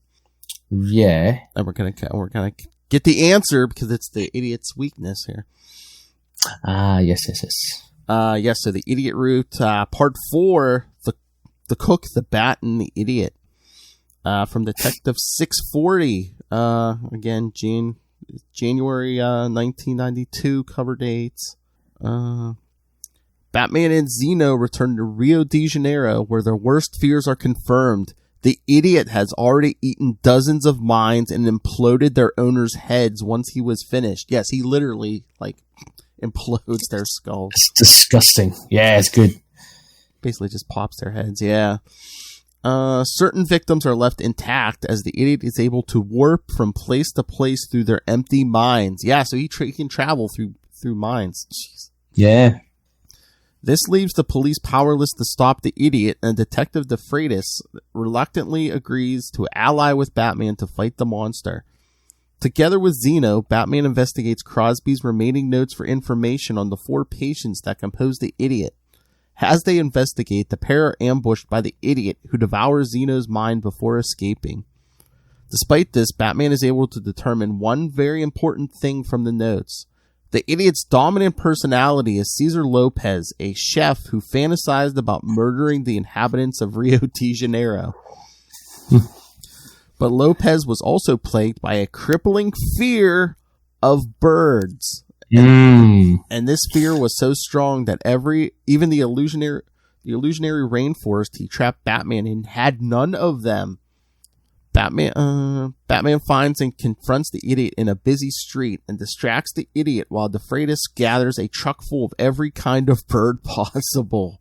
Yeah, and we're gonna get the answer because it's the idiot's weakness here. Yes. Yes, so the idiot route, part 4, the cook, the bat, and the idiot. From Detective 640. Again, January 1992 cover dates. Batman and Zeno return to Rio de Janeiro, where their worst fears are confirmed. The idiot has already eaten dozens of minds and imploded their owners' heads once he was finished. Yes, he literally, implodes their skulls. It's disgusting. Yeah, it's good. Basically just pops their heads, yeah. Certain victims are left intact as the idiot is able to warp from place to place through their empty minds. Yeah, so he can travel through minds. Jeez. Yeah. This leaves the police powerless to stop the idiot, and Detective DeFreitas reluctantly agrees to ally with Batman to fight the monster. Together with Zeno, Batman investigates Crosby's remaining notes for information on the 4 patients that compose the idiot. As they investigate, the pair are ambushed by the idiot, who devours Zeno's mind before escaping. Despite this, Batman is able to determine one very important thing from the notes. The idiot's dominant personality is Cesar Lopez, a chef who fantasized about murdering the inhabitants of Rio de Janeiro. But Lopez was also plagued by a crippling fear of birds. And this fear was so strong that even the illusionary rainforest he trapped Batman in had none of them. Batman finds and confronts the idiot in a busy street and distracts the idiot while DeFreitas gathers a truck full of every kind of bird possible.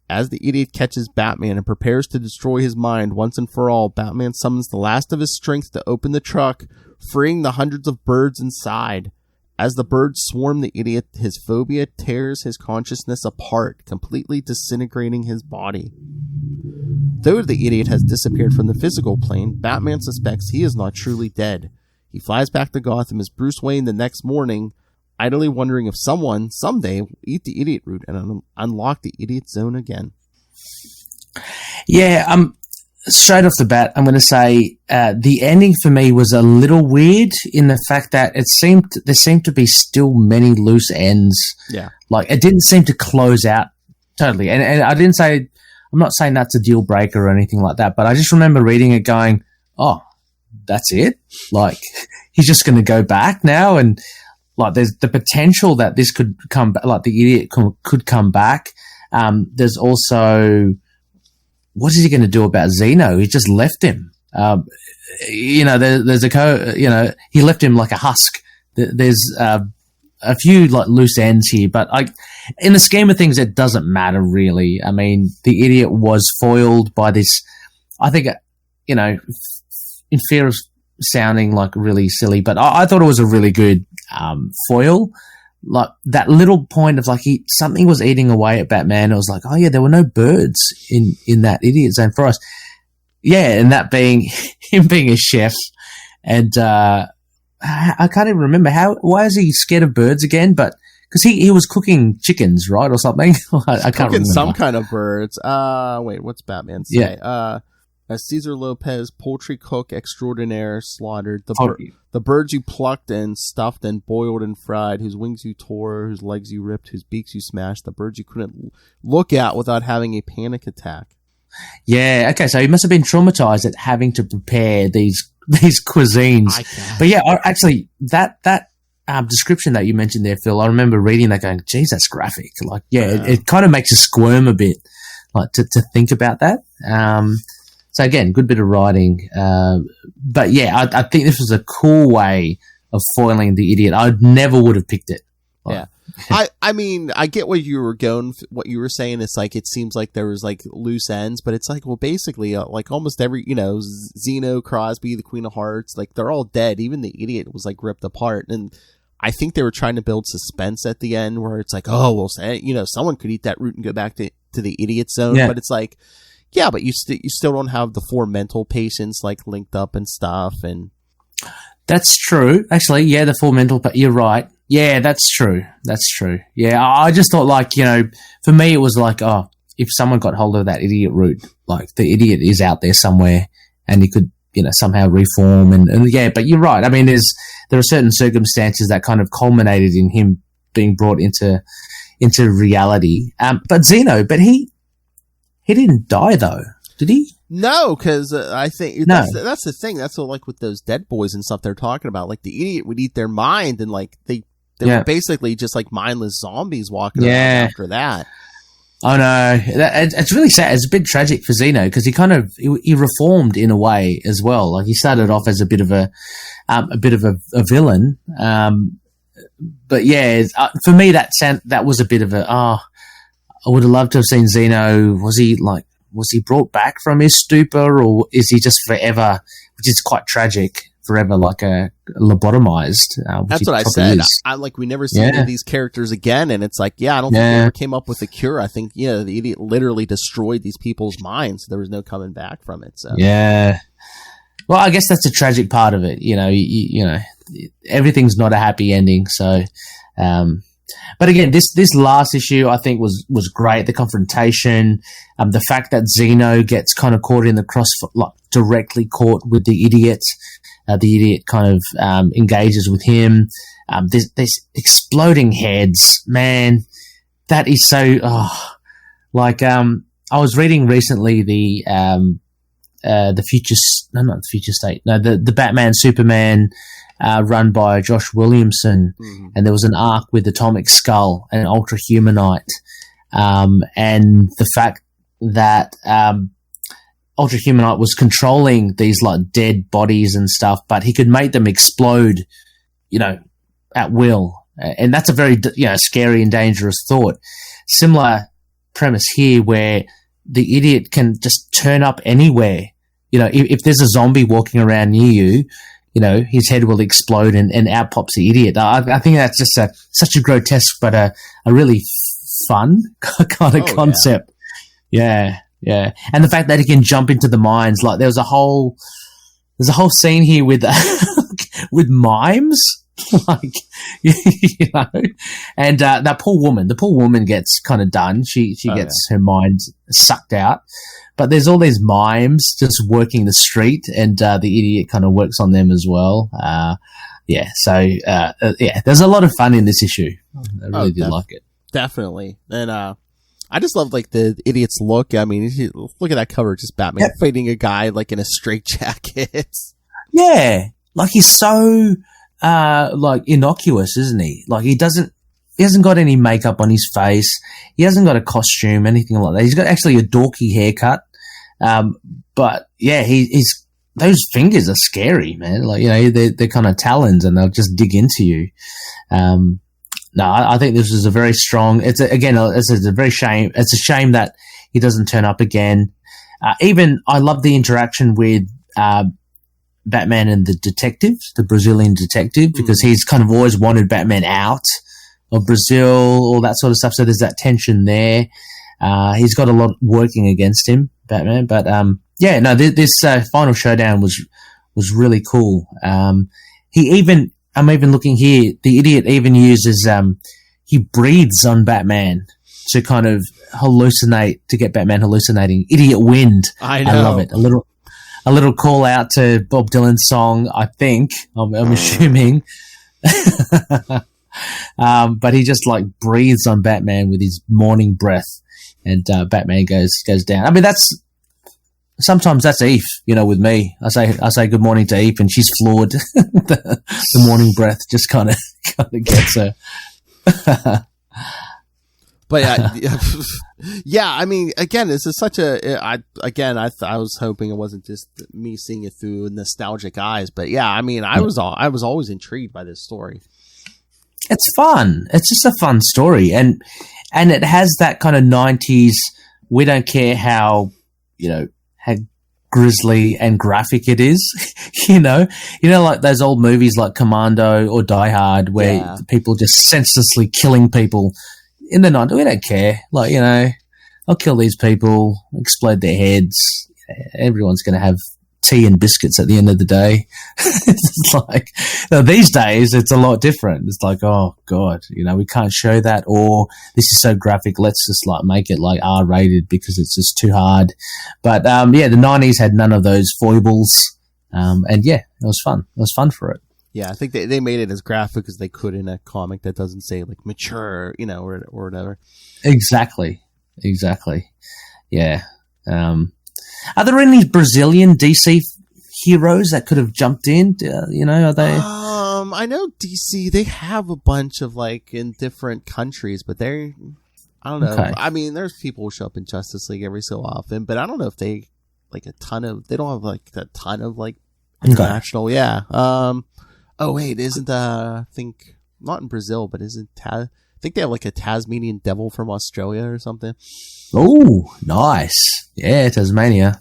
As the idiot catches Batman and prepares to destroy his mind once and for all, Batman summons the last of his strength to open the truck, freeing the hundreds of birds inside. As the birds swarm the idiot, his phobia tears his consciousness apart, completely disintegrating his body. Though the idiot has disappeared from the physical plane, Batman suspects he is not truly dead. He flies back to Gotham as Bruce Wayne the next morning, idly wondering if someone, someday, will eat the idiot root and unlock the idiot zone again. Yeah, straight off the bat, I'm going to say the ending for me was a little weird in the fact that there seemed to be still many loose ends. Yeah. Like, it didn't seem to close out totally. And I'm not saying that's a deal breaker or anything like that, but I just remember reading it going, oh, that's it? Like, he's just going to go back now? And, like, there's the potential that this could come back, like, the idiot could come back. There's also, what is he going to do about Zeno? He just left him. He left him like a husk. There's a few like loose ends here, but in the scheme of things, it doesn't matter really. I mean, the idiot was foiled by this. I think, in fear of sounding like really silly, but I thought it was a really good foil. Like that little point of like something was eating away at Batman. It was like, oh yeah, there were no birds in that idiot zone for us. Yeah, and that being him being a chef, and I can't even remember why is he scared of birds again? But because he was cooking chickens, right, or something. I can't remember. Some kind of birds. Wait, what's Batman say? Yeah. Cesar Lopez, poultry cook extraordinaire, slaughtered the birds you plucked and stuffed and boiled and fried, whose wings you tore, whose legs you ripped, whose beaks you smashed, the birds you couldn't look at without having a panic attack. Yeah, okay, so he must have been traumatized at having to prepare these cuisines. But yeah, actually, that description that you mentioned there, Phil, I remember reading that going, geez, that's graphic. Like, yeah. It kind of makes you squirm a bit, like, to think about that. So again, good bit of writing. But yeah, I think this was a cool way of foiling the idiot. I never would have picked it. Yeah. I mean, I get what you were saying. It's like, it seems like there was like loose ends, but it's like, well, basically like almost every, Zeno, Crosby, the Queen of Hearts, like they're all dead. Even the idiot was like ripped apart. And I think they were trying to build suspense at the end where it's like, oh, well, someone could eat that root and go back to the idiot zone. Yeah. But it's like, yeah, but you still don't have the 4 mental patients like linked up and stuff. And that's true. Actually, yeah, the 4 mental, but you're right. Yeah, that's true. Yeah, I just thought like, for me it was like, oh, if someone got hold of that idiot root, like the idiot is out there somewhere and he could, somehow reform and yeah, but you're right. I mean, there are certain circumstances that kind of culminated in him being brought into reality. But Zeno, he didn't die though, did he? No, because I think No. that's the thing. That's what, like with those dead boys and stuff they're talking about. Like the idiot would eat their mind, and like they Yeah. were basically just like mindless zombies walking around Yeah. after that. Oh no, it's really sad. It's a bit tragic for Zeno because he reformed in a way as well. Like he started off as a bit of a villain, but yeah, for me that was a bit of a I would have loved to have seen Zeno. Was he brought back from his stupor, or is he just forever, which is quite tragic, forever like a lobotomized? That's what I said. I like, we never see any of these characters again, and it's like, I don't think they ever came up with a cure. I think, the idiot literally destroyed these people's minds. So there was no coming back from it. So yeah. Well, I guess that's a tragic part of it. Everything's not a happy ending. So, but again, this last issue I think was great. The confrontation, the fact that Zeno gets kind of caught in the like directly caught with the idiot. The idiot kind of engages with him. There's exploding heads, man. That is so. I was reading recently the future. No, not the future state. No, the Batman Superman run by Josh Williamson, and there was an arc with Atomic Skull and Ultra Humanite, and the fact that Ultra Humanite was controlling these like dead bodies and stuff, but he could make them explode, at will, and that's a very scary and dangerous thought. Similar premise here, where the idiot can just turn up anywhere. If there's a zombie walking around near you, his head will explode and out pops the idiot. I think that's just such a grotesque but a really fun kind of concept. Yeah. Yeah, and the fact that he can jump into the minds, like there's a whole scene here with with mimes, like and the poor woman gets kind of done. She gets her mind sucked out, but there's all these mimes just working the street, and the idiot kind of works on them as well. There's a lot of fun in this issue. I really did like it. Definitely, and I just love like the idiot's look. I mean, look at that cover, just Batman fighting a guy like in a straitjacket. Yeah, like he's so like innocuous, isn't he? Like he hasn't got any makeup on his face. He hasn't got a costume, anything like that. He's got actually a dorky haircut. But yeah, he's those fingers are scary, man. Like they're kind of talons, and they'll just dig into you. No, I think this is a very strong. It's a very shame. It's a shame that he doesn't turn up again. Even I love the interaction with Batman and the detective, the Brazilian detective, because he's kind of always wanted Batman out of Brazil, all that sort of stuff. So there's that tension there. He's got a lot working against him, Batman. But this final showdown was really cool. I'm even looking here. The idiot even uses he breathes on Batman to kind of hallucinate, to get Batman hallucinating. Idiot wind. I know. I love it. A little call out to Bob Dylan's song, I think. I'm assuming. But he just like breathes on Batman with his morning breath, and Batman goes down. I mean, sometimes that's Eve, with me. I say good morning to Eve, and she's floored. the morning breath just kind of gets her. But yeah, I mean, again, this is such I was hoping it wasn't just me seeing it through nostalgic eyes, but yeah, I mean, I was always intrigued by this story. It's fun. It's just a fun story, and it has that kind of 90s. We don't care how how grisly and graphic it is, like those old movies like Commando or Die Hard, where people just senselessly killing people in the night. We don't care. Like, I'll kill these people, explode their heads. Everyone's going to have tea and biscuits at the end of the day. It's like, these days it's a lot different. It's like, oh God, we can't show that, or this is so graphic, let's just like make it like R-rated because it's just too hard. But the 90s had none of those foibles. And yeah, it was fun. It was fun for it. Yeah, I think they made it as graphic as they could in a comic that doesn't say like mature, or whatever. Exactly. Yeah. Are there any Brazilian DC heroes that could have jumped in? Are they? I know DC, they have a bunch of like in different countries, but I don't know. Okay. I mean, there's people who show up in Justice League every so often, but I don't know if they they don't have like a ton of like international. Yeah. Oh wait, isn't I think not in Brazil, but isn't I think they have like a Tasmanian devil from Australia or something. Oh, nice. Yeah, Tasmania.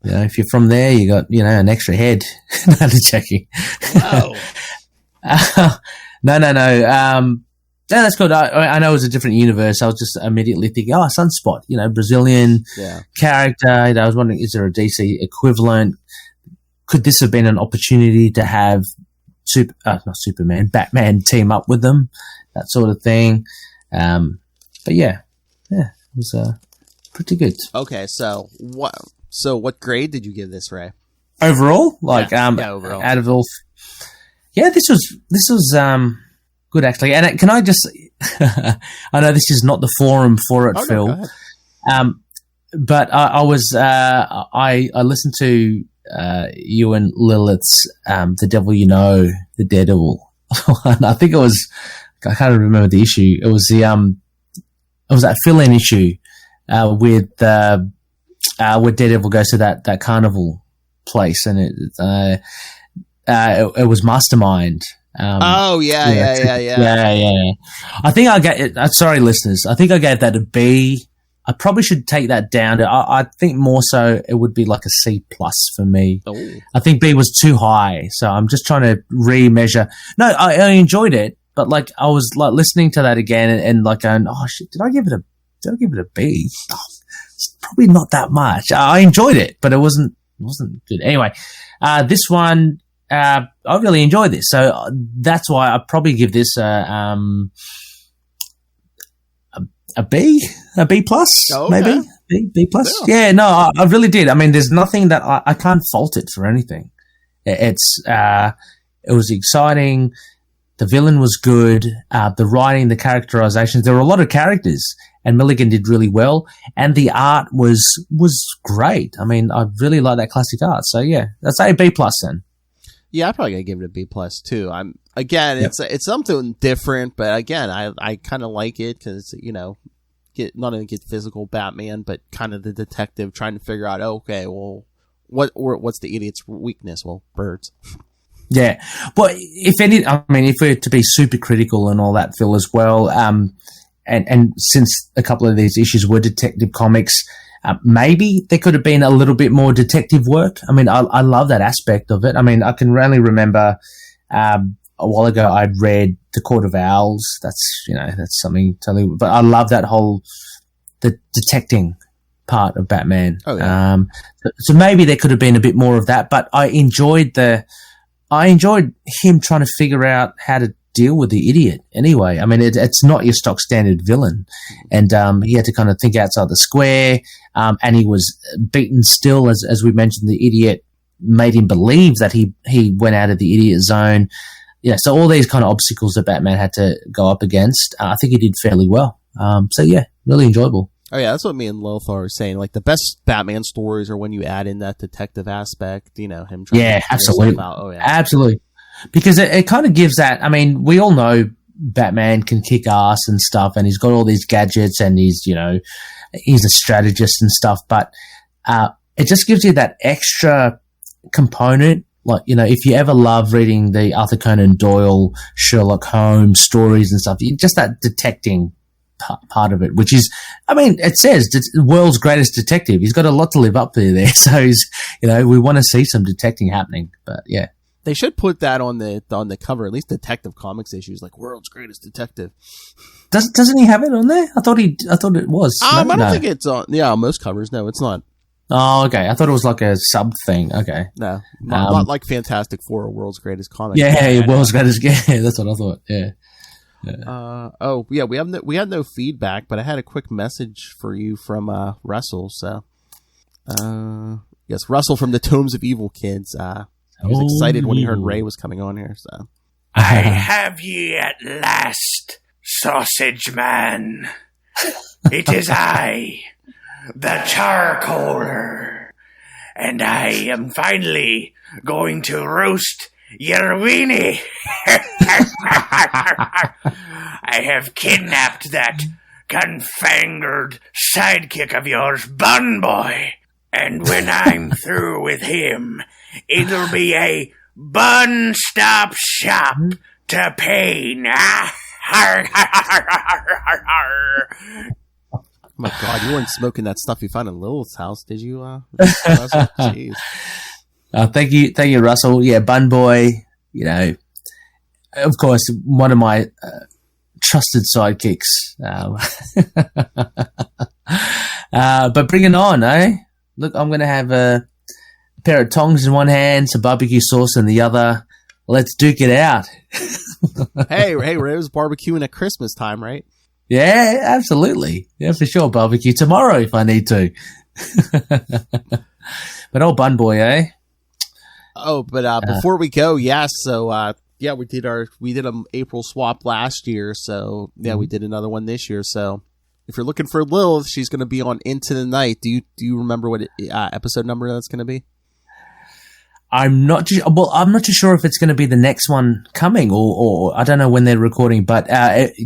If you're from there, you got, an extra head. No, just checking. Wow. No. No, that's good. I know it was a different universe. I was just immediately thinking, Sunspot, Brazilian character. I was wondering, is there a DC equivalent? Could this have been an opportunity to have Batman team up with them? That sort of thing. But yeah, it was pretty good. Okay, so what grade did you give this, Ray? Overall, overall. Out of all, this was good actually. And can I just, I know this is not the forum for it, Phil. No, go ahead. But I was, I listened to you and Lilith's The Devil You Know, the Daredevil. And I think I can't remember the issue. It was it was that fill-in issue with where Daredevil goes to that carnival place, and it was Mastermind. Yeah. I think I gave it. Sorry, listeners. I think I gave that a B. I probably should take that down. I think more so it would be like a C+ for me. Oh. I think B was too high, so I'm just trying to remeasure. No, I enjoyed it, but like I was like listening to that again and like going, oh shit, did I give it a B? Oh, it's probably not that much. I enjoyed it, but it wasn't good. Anyway, this one. I really enjoyed this, so that's why I probably give this a B, a B+, maybe B+. Yeah, no, I really did. I mean, there's nothing that I can't fault it for anything. It was exciting. The villain was good. The writing, the characterizations. There were a lot of characters, and Milligan did really well. And the art was great. I mean, I really like that classic art. So yeah, I'd say a B+ then. Yeah, I'm probably gonna give it a B+ too. It's something different, but again, I kind of like it because not only get physical Batman, but kind of the detective trying to figure out, what's the idiot's weakness? Well, birds. Yeah, but if we're to be super critical and all that, Phil, as well, and since a couple of these issues were Detective Comics. Maybe there could have been a little bit more detective work. I mean, I love that aspect of it. I mean, I can really remember a while ago I'd read The Court of Owls. That's something totally. But I love that whole the detecting part of Batman. Oh, yeah. So maybe there could have been a bit more of that. But I enjoyed him trying to figure out how to deal with the idiot anyway. I mean, it's not your stock standard villain, and he had to kind of think outside the square, and he was beaten still, as we mentioned. The idiot made him believe that he went out of the idiot zone. Yeah, so all these kind of obstacles that Batman had to go up against, I think he did fairly well. So yeah, really enjoyable. Oh yeah, that's what me and Lothar were saying. Like the best Batman stories are when you add in that detective aspect. Him trying to figure absolutely. stuff out. Oh yeah, absolutely. Because it kind of gives that. I mean, we all know Batman can kick ass and stuff, and he's got all these gadgets, and he's a strategist and stuff. But it just gives you that extra component. Like, if you ever love reading the Arthur Conan Doyle, Sherlock Holmes stories and stuff, just that detecting part of it, which is, I mean, it says the world's greatest detective. He's got a lot to live up to there. So we want to see some detecting happening. But yeah. They should put that on the cover, at least Detective Comics issues, like World's Greatest Detective. Doesn't he have it on there? I thought it was. I don't think it's on. Yeah, on most covers. No, it's not. Oh, okay. I thought it was like a sub thing. Okay. No, not like Fantastic Four or World's Greatest Comics. Yeah, World's Greatest. Yeah, that's what I thought. Yeah. We had no feedback, but I had a quick message for you from Russell. So, Yes, Russell from the Tomes of Evil Kids. He was excited when he heard Ray was coming on here. So, I have ye at last, sausage man. It is I, the charcoaler, and I am finally going to roast your weenie. I have kidnapped that confangled sidekick of yours, Bun Boy, and when I'm through with him, it'll be a bun-stop shop to pain. oh my God, you weren't smoking that stuff you found in Lilith's house, did you? Russell? Jeez. Thank you, Russell. Yeah, Bun Boy. You know, of course, one of my trusted sidekicks. But bring it on, eh? Look, I'm going to have a pair of tongs in one hand, some barbecue sauce in the other. Let's duke it out. hey, Ray was barbecuing at Christmas time, right? Yeah, absolutely. Yeah, for sure. Barbecue tomorrow if I need to. But old Bun Boy, eh? Oh, but before we go, so we did an April swap last year, so yeah, we did another one this year. So if you're looking for Lilith, she's going to be on Into the Night. Do you remember what episode number that's going to be? I'm not too sure if it's going to be the next one coming, or I don't know when they're recording. But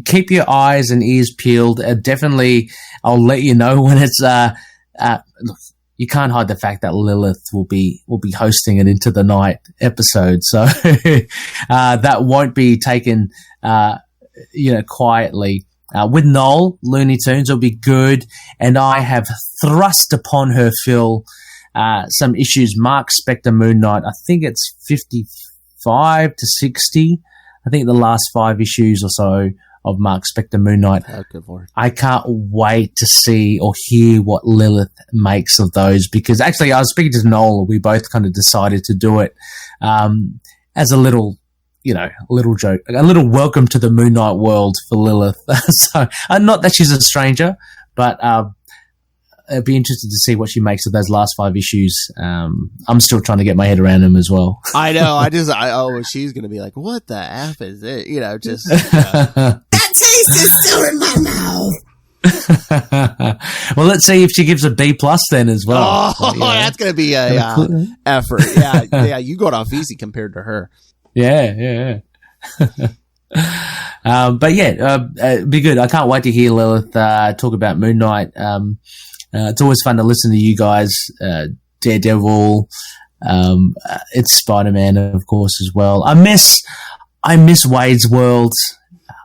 keep your eyes and ears peeled. Definitely, I'll let you know when it's. Look, you can't hide the fact that Lilith will be hosting an Into the Night episode, so that won't be taken, quietly. With Noel, Looney Tunes will be good, and I have thrust upon her, Phil, some issues. Mark Spector Moon Knight. I think it's 55 to 60. I think the last 5 issues or so of Mark Spector Moon Knight. Oh, good Lord. I can't wait to see or hear what Lilith makes of those, because actually I was speaking to Noel. We both kind of decided to do it as a little joke, a little welcome to the Moon Knight world for Lilith. So, not that she's a stranger, but I'd be interested to see what she makes of those last 5 issues. I'm still trying to get my head around them as well. I know. She's going to be like, what the F is it? Just. That taste is still in my mouth. Well, let's see if she gives a B+ then as well. Oh, that's going to be a effort. Yeah, you got off easy compared to her. Yeah. But it'd be good. I can't wait to hear Lilith talk about Moon Knight. It's always fun to listen to you guys. Daredevil, it's Spider-Man, of course, as well. I miss Wade's World.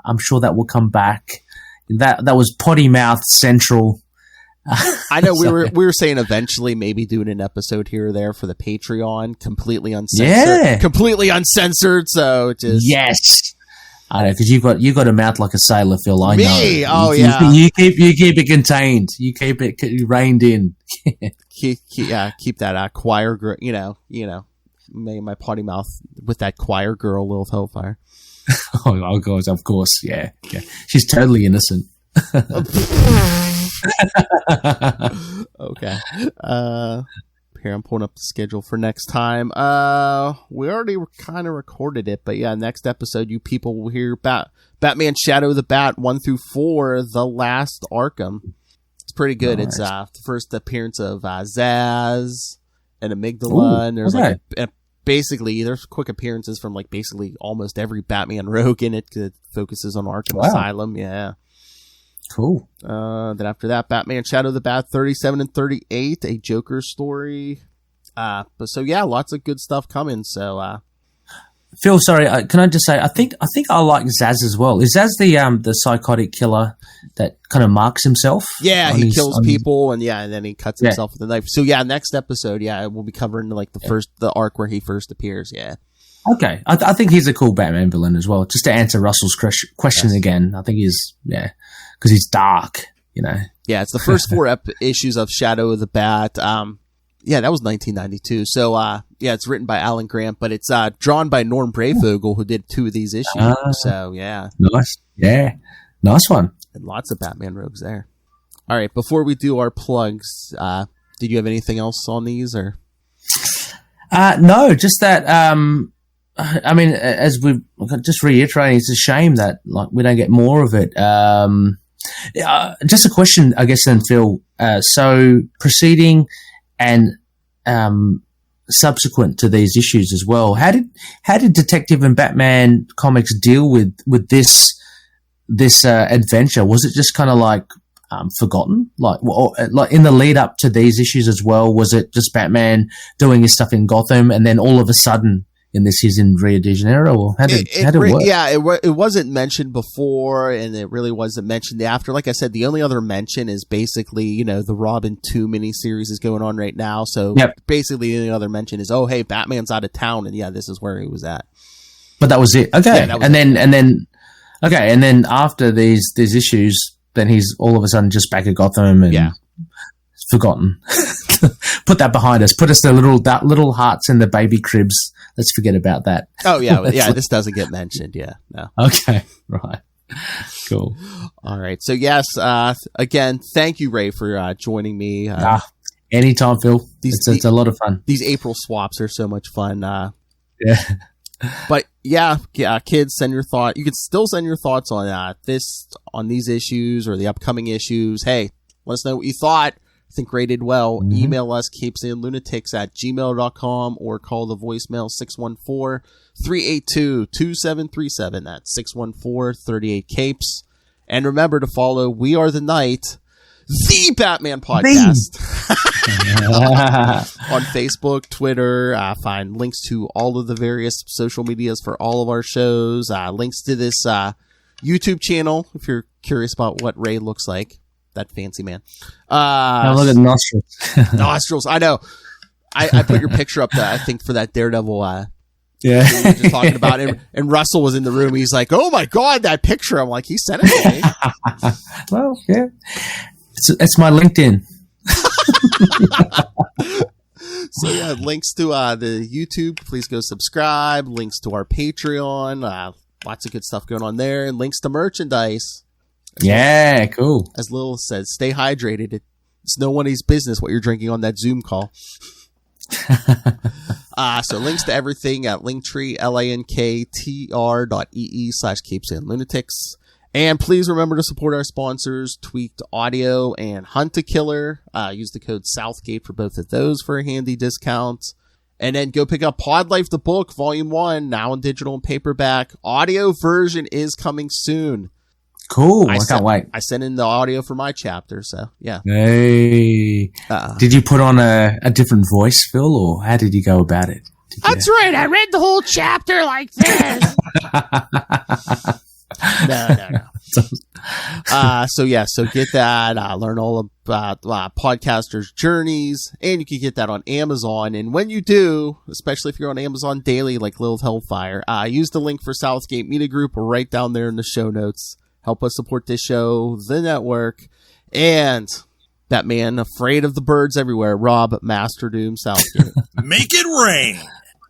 I'm sure that will come back. That was potty mouth central. I know we were saying eventually maybe doing an episode here or there for the Patreon, completely uncensored. Yeah, completely uncensored. So just yes. I know, because you got a mouth like a sailor, Phil. I know. Me? Oh, yeah. You keep it contained. You keep it reined in. keep that choir girl. My potty mouth with that choir girl, Lilith Hellfire. Oh God, of course, yeah. She's totally innocent. Okay. Here, I'm pulling up the schedule for next time. We already kind of recorded it, but yeah, next episode, you people will hear Batman Shadow of the Bat 1 through 4, The Last Arkham. It's pretty good. Nice. It's the first appearance of Zaz and Amygdala, and there's basically there's quick appearances from basically almost every Batman rogue in it. It focuses on Arkham Asylum. Yeah. Cool. Then after that, Batman Shadow of the Bat 37 and 38, a Joker story. Lots of good stuff coming. So, Phil, sorry, can I just say I think I like Zaz as well. Is Zaz the psychotic killer that kind of marks himself? Yeah, he kills people and then he cuts himself with a knife. So next episode, we'll be covering the arc where he first appears. Yeah. Okay, I think he's a cool Batman villain as well. Just to answer Russell's question again, I think he's because he's dark, Yeah, it's the first 4 issues of Shadow of the Bat. That was 1992. So, it's written by Alan Grant, but it's drawn by Norm Brayfogle, who did 2 of these issues. So, yeah. Nice. Yeah. Nice one. And lots of Batman rogues there. All right, before we do our plugs, did you have anything else on these? Or No, just that. I mean, as we've just reiterating, it's a shame that like we don't get more of it. Just a question, I guess, then, Phil. So proceeding and subsequent to these issues as well, how did Detective and Batman comics deal with this adventure? Was it just kind of like forgotten, like in the lead up to these issues as well? Was it just Batman doing his stuff in Gotham, and then all of a sudden in this he's in Rio de Janeiro, or how did it work? Yeah, it wasn't mentioned before, and it really wasn't mentioned after. Like I said, the only other mention is basically, the Robin 2 miniseries is going on right now. So basically the only other mention is, oh, hey, Batman's out of town, and yeah, this is where he was at. But that was it. Okay, yeah, and then after these issues, then he's all of a sudden just back at Gotham and forgotten. Put that behind us. Put us the little hearts in the baby cribs. Let's forget about that. Oh, yeah. Yeah, this doesn't get mentioned. Yeah. No. Okay. Right. Cool. All right. So, yes, again, thank you, Ray, for joining me. Anytime, Phil. It's a lot of fun. These April swaps are so much fun. Yeah. But, yeah, kids, send your thoughts. You can still send your thoughts on these issues or the upcoming issues. Hey, let us know what you thought. I think Ray did well. Mm-hmm. Email us, capesandlunatics@gmail.com, or call the voicemail 614-382-2737. That's 614-38-CAPES. And remember to follow We Are the Night, the Batman podcast. On Facebook, Twitter. Find links to all of the various social medias for all of our shows. Links to this YouTube channel if you're curious about what Ray looks like. That fancy man. Look at nostrils. Nostrils. I know. I put your picture up there, I think, for that Daredevil. Yeah. We were just talking about it. And Russell was in the room. He's like, oh my God, that picture. I'm like, he sent it to me. Well, yeah. It's my LinkedIn. So yeah, links to the YouTube. Please go subscribe. Links to our Patreon. Lots of good stuff going on there. And links to merchandise. Yeah, cool. As Lil says, stay hydrated. It's no one's business what you're drinking on that Zoom call. So links to everything at Linktree, linktr.ee/capesandlunatics. And please remember to support our sponsors, Tweaked Audio and Hunt a Killer. Use the code Southgate for both of those for a handy discount. And then go pick up Pod Life the book, Volume 1, now in digital and paperback. Audio version is coming soon. Cool. I can't wait. I sent in the audio for my chapter, so yeah. Hey. Did you put on a different voice, Phil, or how did you go about it? That's right. I read the whole chapter like this. No. So get that. Learn all about podcasters' journeys, and you can get that on Amazon. And when you do, especially if you're on Amazon Daily, like Lilith Hellfire, use the link for Southgate Media Group right down there in the show notes. Help us support this show, the network, and that man afraid of the birds everywhere, Rob Master Doom Southgate. Make it rain,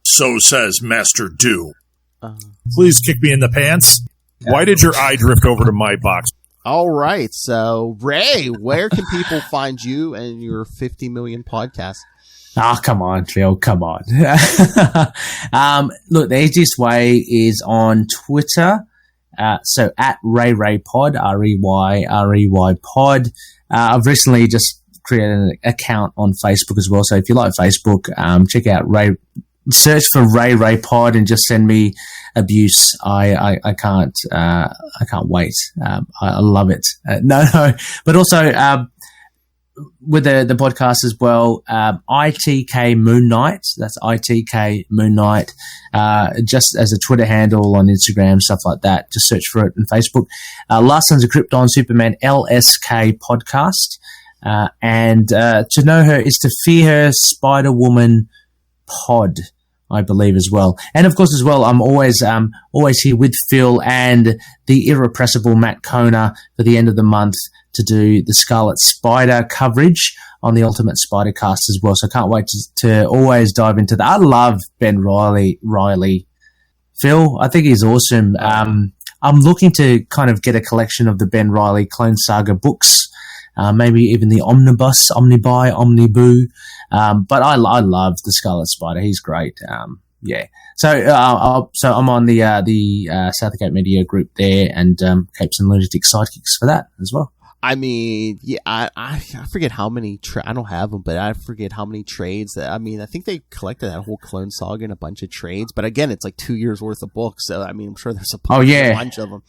so says Master Doom. Please kick me in the pants. Why did your eye drift over to my box? All right, so Ray, where can people find you and your 50 million podcasts? Come on, Phil, come on. Look, the easiest way is on Twitter. So at RayRayPod, REY Pod. I've recently just created an account on Facebook as well. So if you like Facebook, check out search for RayRayPod and just send me abuse. I can't wait. I love it. But also, with the podcast as well, ITK Moon Knight. That's ITK Moon Knight. Just as a Twitter handle, on Instagram, stuff like that. Just search for it on Facebook. Last Sons of Krypton Superman LSK podcast. And To Know Her is to Fear Her Spider-Woman pod, I believe, as well. And of course, as well, I'm always here with Phil and the irrepressible Matt Kona for the end of the month to do the Scarlet Spider coverage on the Ultimate Spider Cast as well. So I can't wait to always dive into that. I love Ben Riley. Phil, I think he's awesome. I'm looking to kind of get a collection of the Ben Riley Clone Saga books. maybe even the Omnibus, Omnibuy, Omniboo. But I love the Scarlet Spider. He's great. So I'm on the Southgate Media group there, and Capes and Lunatic Sidekicks for that as well. I mean, yeah, I forget how many. I don't have them, but I forget how many trades. I mean, I think they collected that whole Clone Saga in a bunch of trades. But again, it's like 2 years worth of books. So I mean, I'm sure there's a bunch of them.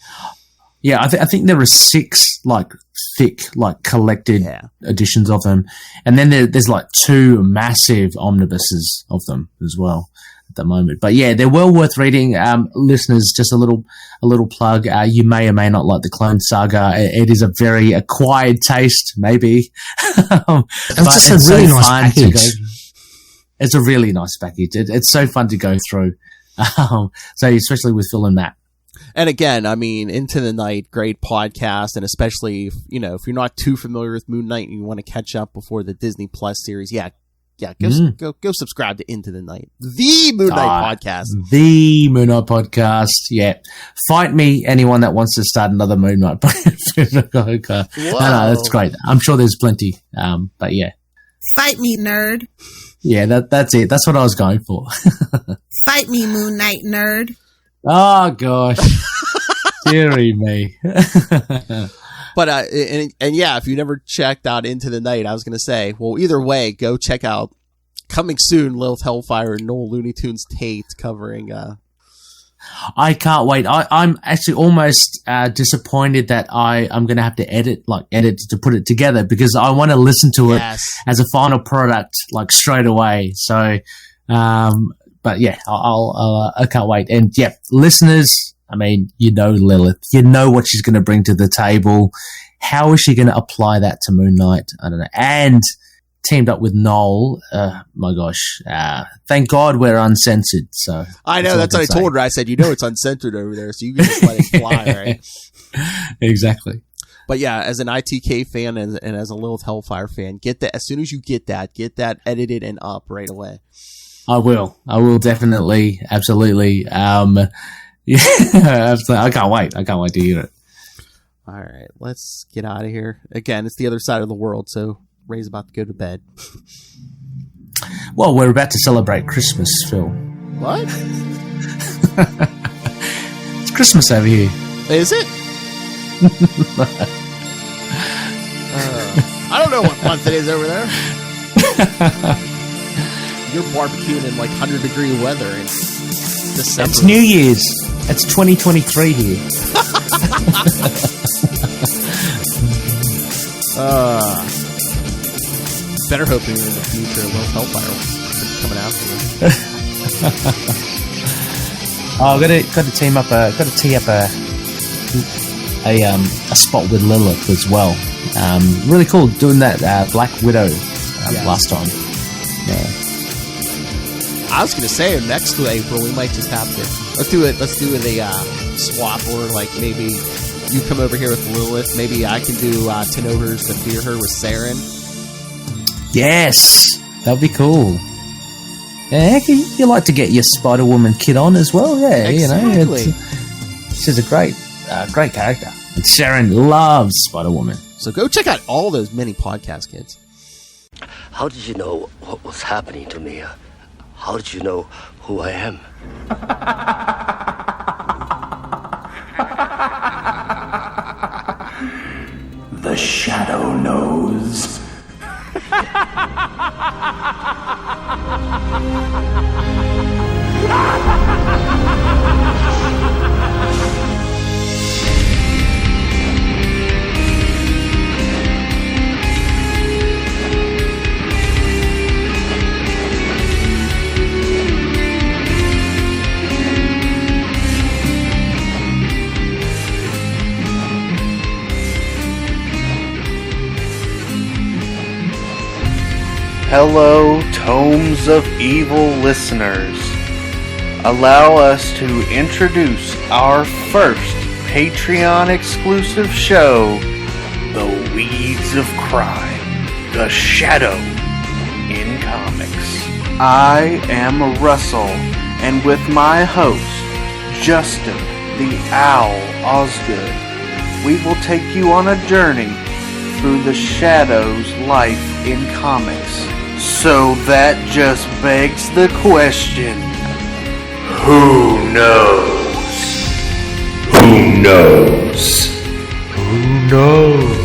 Yeah, I think there are 6 like thick, like collected editions of them, and then there's like 2 massive omnibuses of them as well at the moment. But yeah, they're well worth reading. Listeners, just a little plug. You may or may not like the Clone Saga. It is a very acquired taste, maybe. It's just a really nice package. It's a really nice package. It's so fun to go through. So especially with Phil and Matt. And again, I mean, Into the Night, great podcast, and especially if you're not too familiar with Moon Knight and you want to catch up before the Disney Plus series, go subscribe to Into the Night, the Moon Knight podcast. The Moon Knight podcast, yeah. Fight me, anyone that wants to start another Moon Knight podcast. No, that's great. I'm sure there's plenty, but yeah. Fight me, nerd. Yeah, that's it. That's what I was going for. Fight me, Moon Knight, nerd. Oh gosh, dearie me. But and yeah, if you never checked out Into the Night, I was gonna say, well, either way, go check out coming soon, Lilith Hellfire and Noel Looney Tunes Tate covering. I can't wait. I'm actually almost disappointed that I'm going to have to edit to put it together, because I want to listen to it as a final product like straight away. So. But yeah, I can't wait. And yeah, listeners, I mean, Lilith, what she's going to bring to the table. How is she going to apply that to Moon Knight? I don't know. And teamed up with Noel. My gosh. Thank God we're uncensored. So I know, that's what I told her. I said, it's uncensored over there, so you can just let it fly, right? Exactly. But yeah, as an ITK fan and as a Lilith Hellfire fan, get that as soon as you get that edited and up right away. I will definitely, absolutely. Yeah, absolutely. I can't wait to hear it. All right, let's get out of here. Again, it's the other side of the world, so Ray's about to go to bed. Well, we're about to celebrate Christmas, Phil. What? It's Christmas over here. Is it? I don't know what month it is over there. You're barbecuing in like 100-degree weather in December. It's New Year's. It's 2023 here. Better hoping in the future Lilith Hellfire will be coming after you. I've got to team up. Got to tee up a spot with Lilith as well. Really cool doing that Black Widow last time. Yeah. I was gonna say next April we might just have to let's do it a swap, or like maybe you come over here with Lilith, maybe I can do To Know Her Is to Fear Her with Saren. Yes, that'd be cool. Yeah, you like to get your Spider-Woman kit on as well, yeah. Exactly. She's a great character, and Saren loves Spider-Woman. So go check out all those mini podcast kids. How did you know what was happening to me? How did you know who I am? The Shadow knows. Hello, Tomes of Evil listeners. Allow us to introduce our first Patreon exclusive show, The Weeds of Crime, The Shadow in Comics. I am Russell, and with my host, Justin the Owl Osgood, we will take you on a journey through the shadows life in comics. So that just begs the question, who knows? Who knows? Who knows?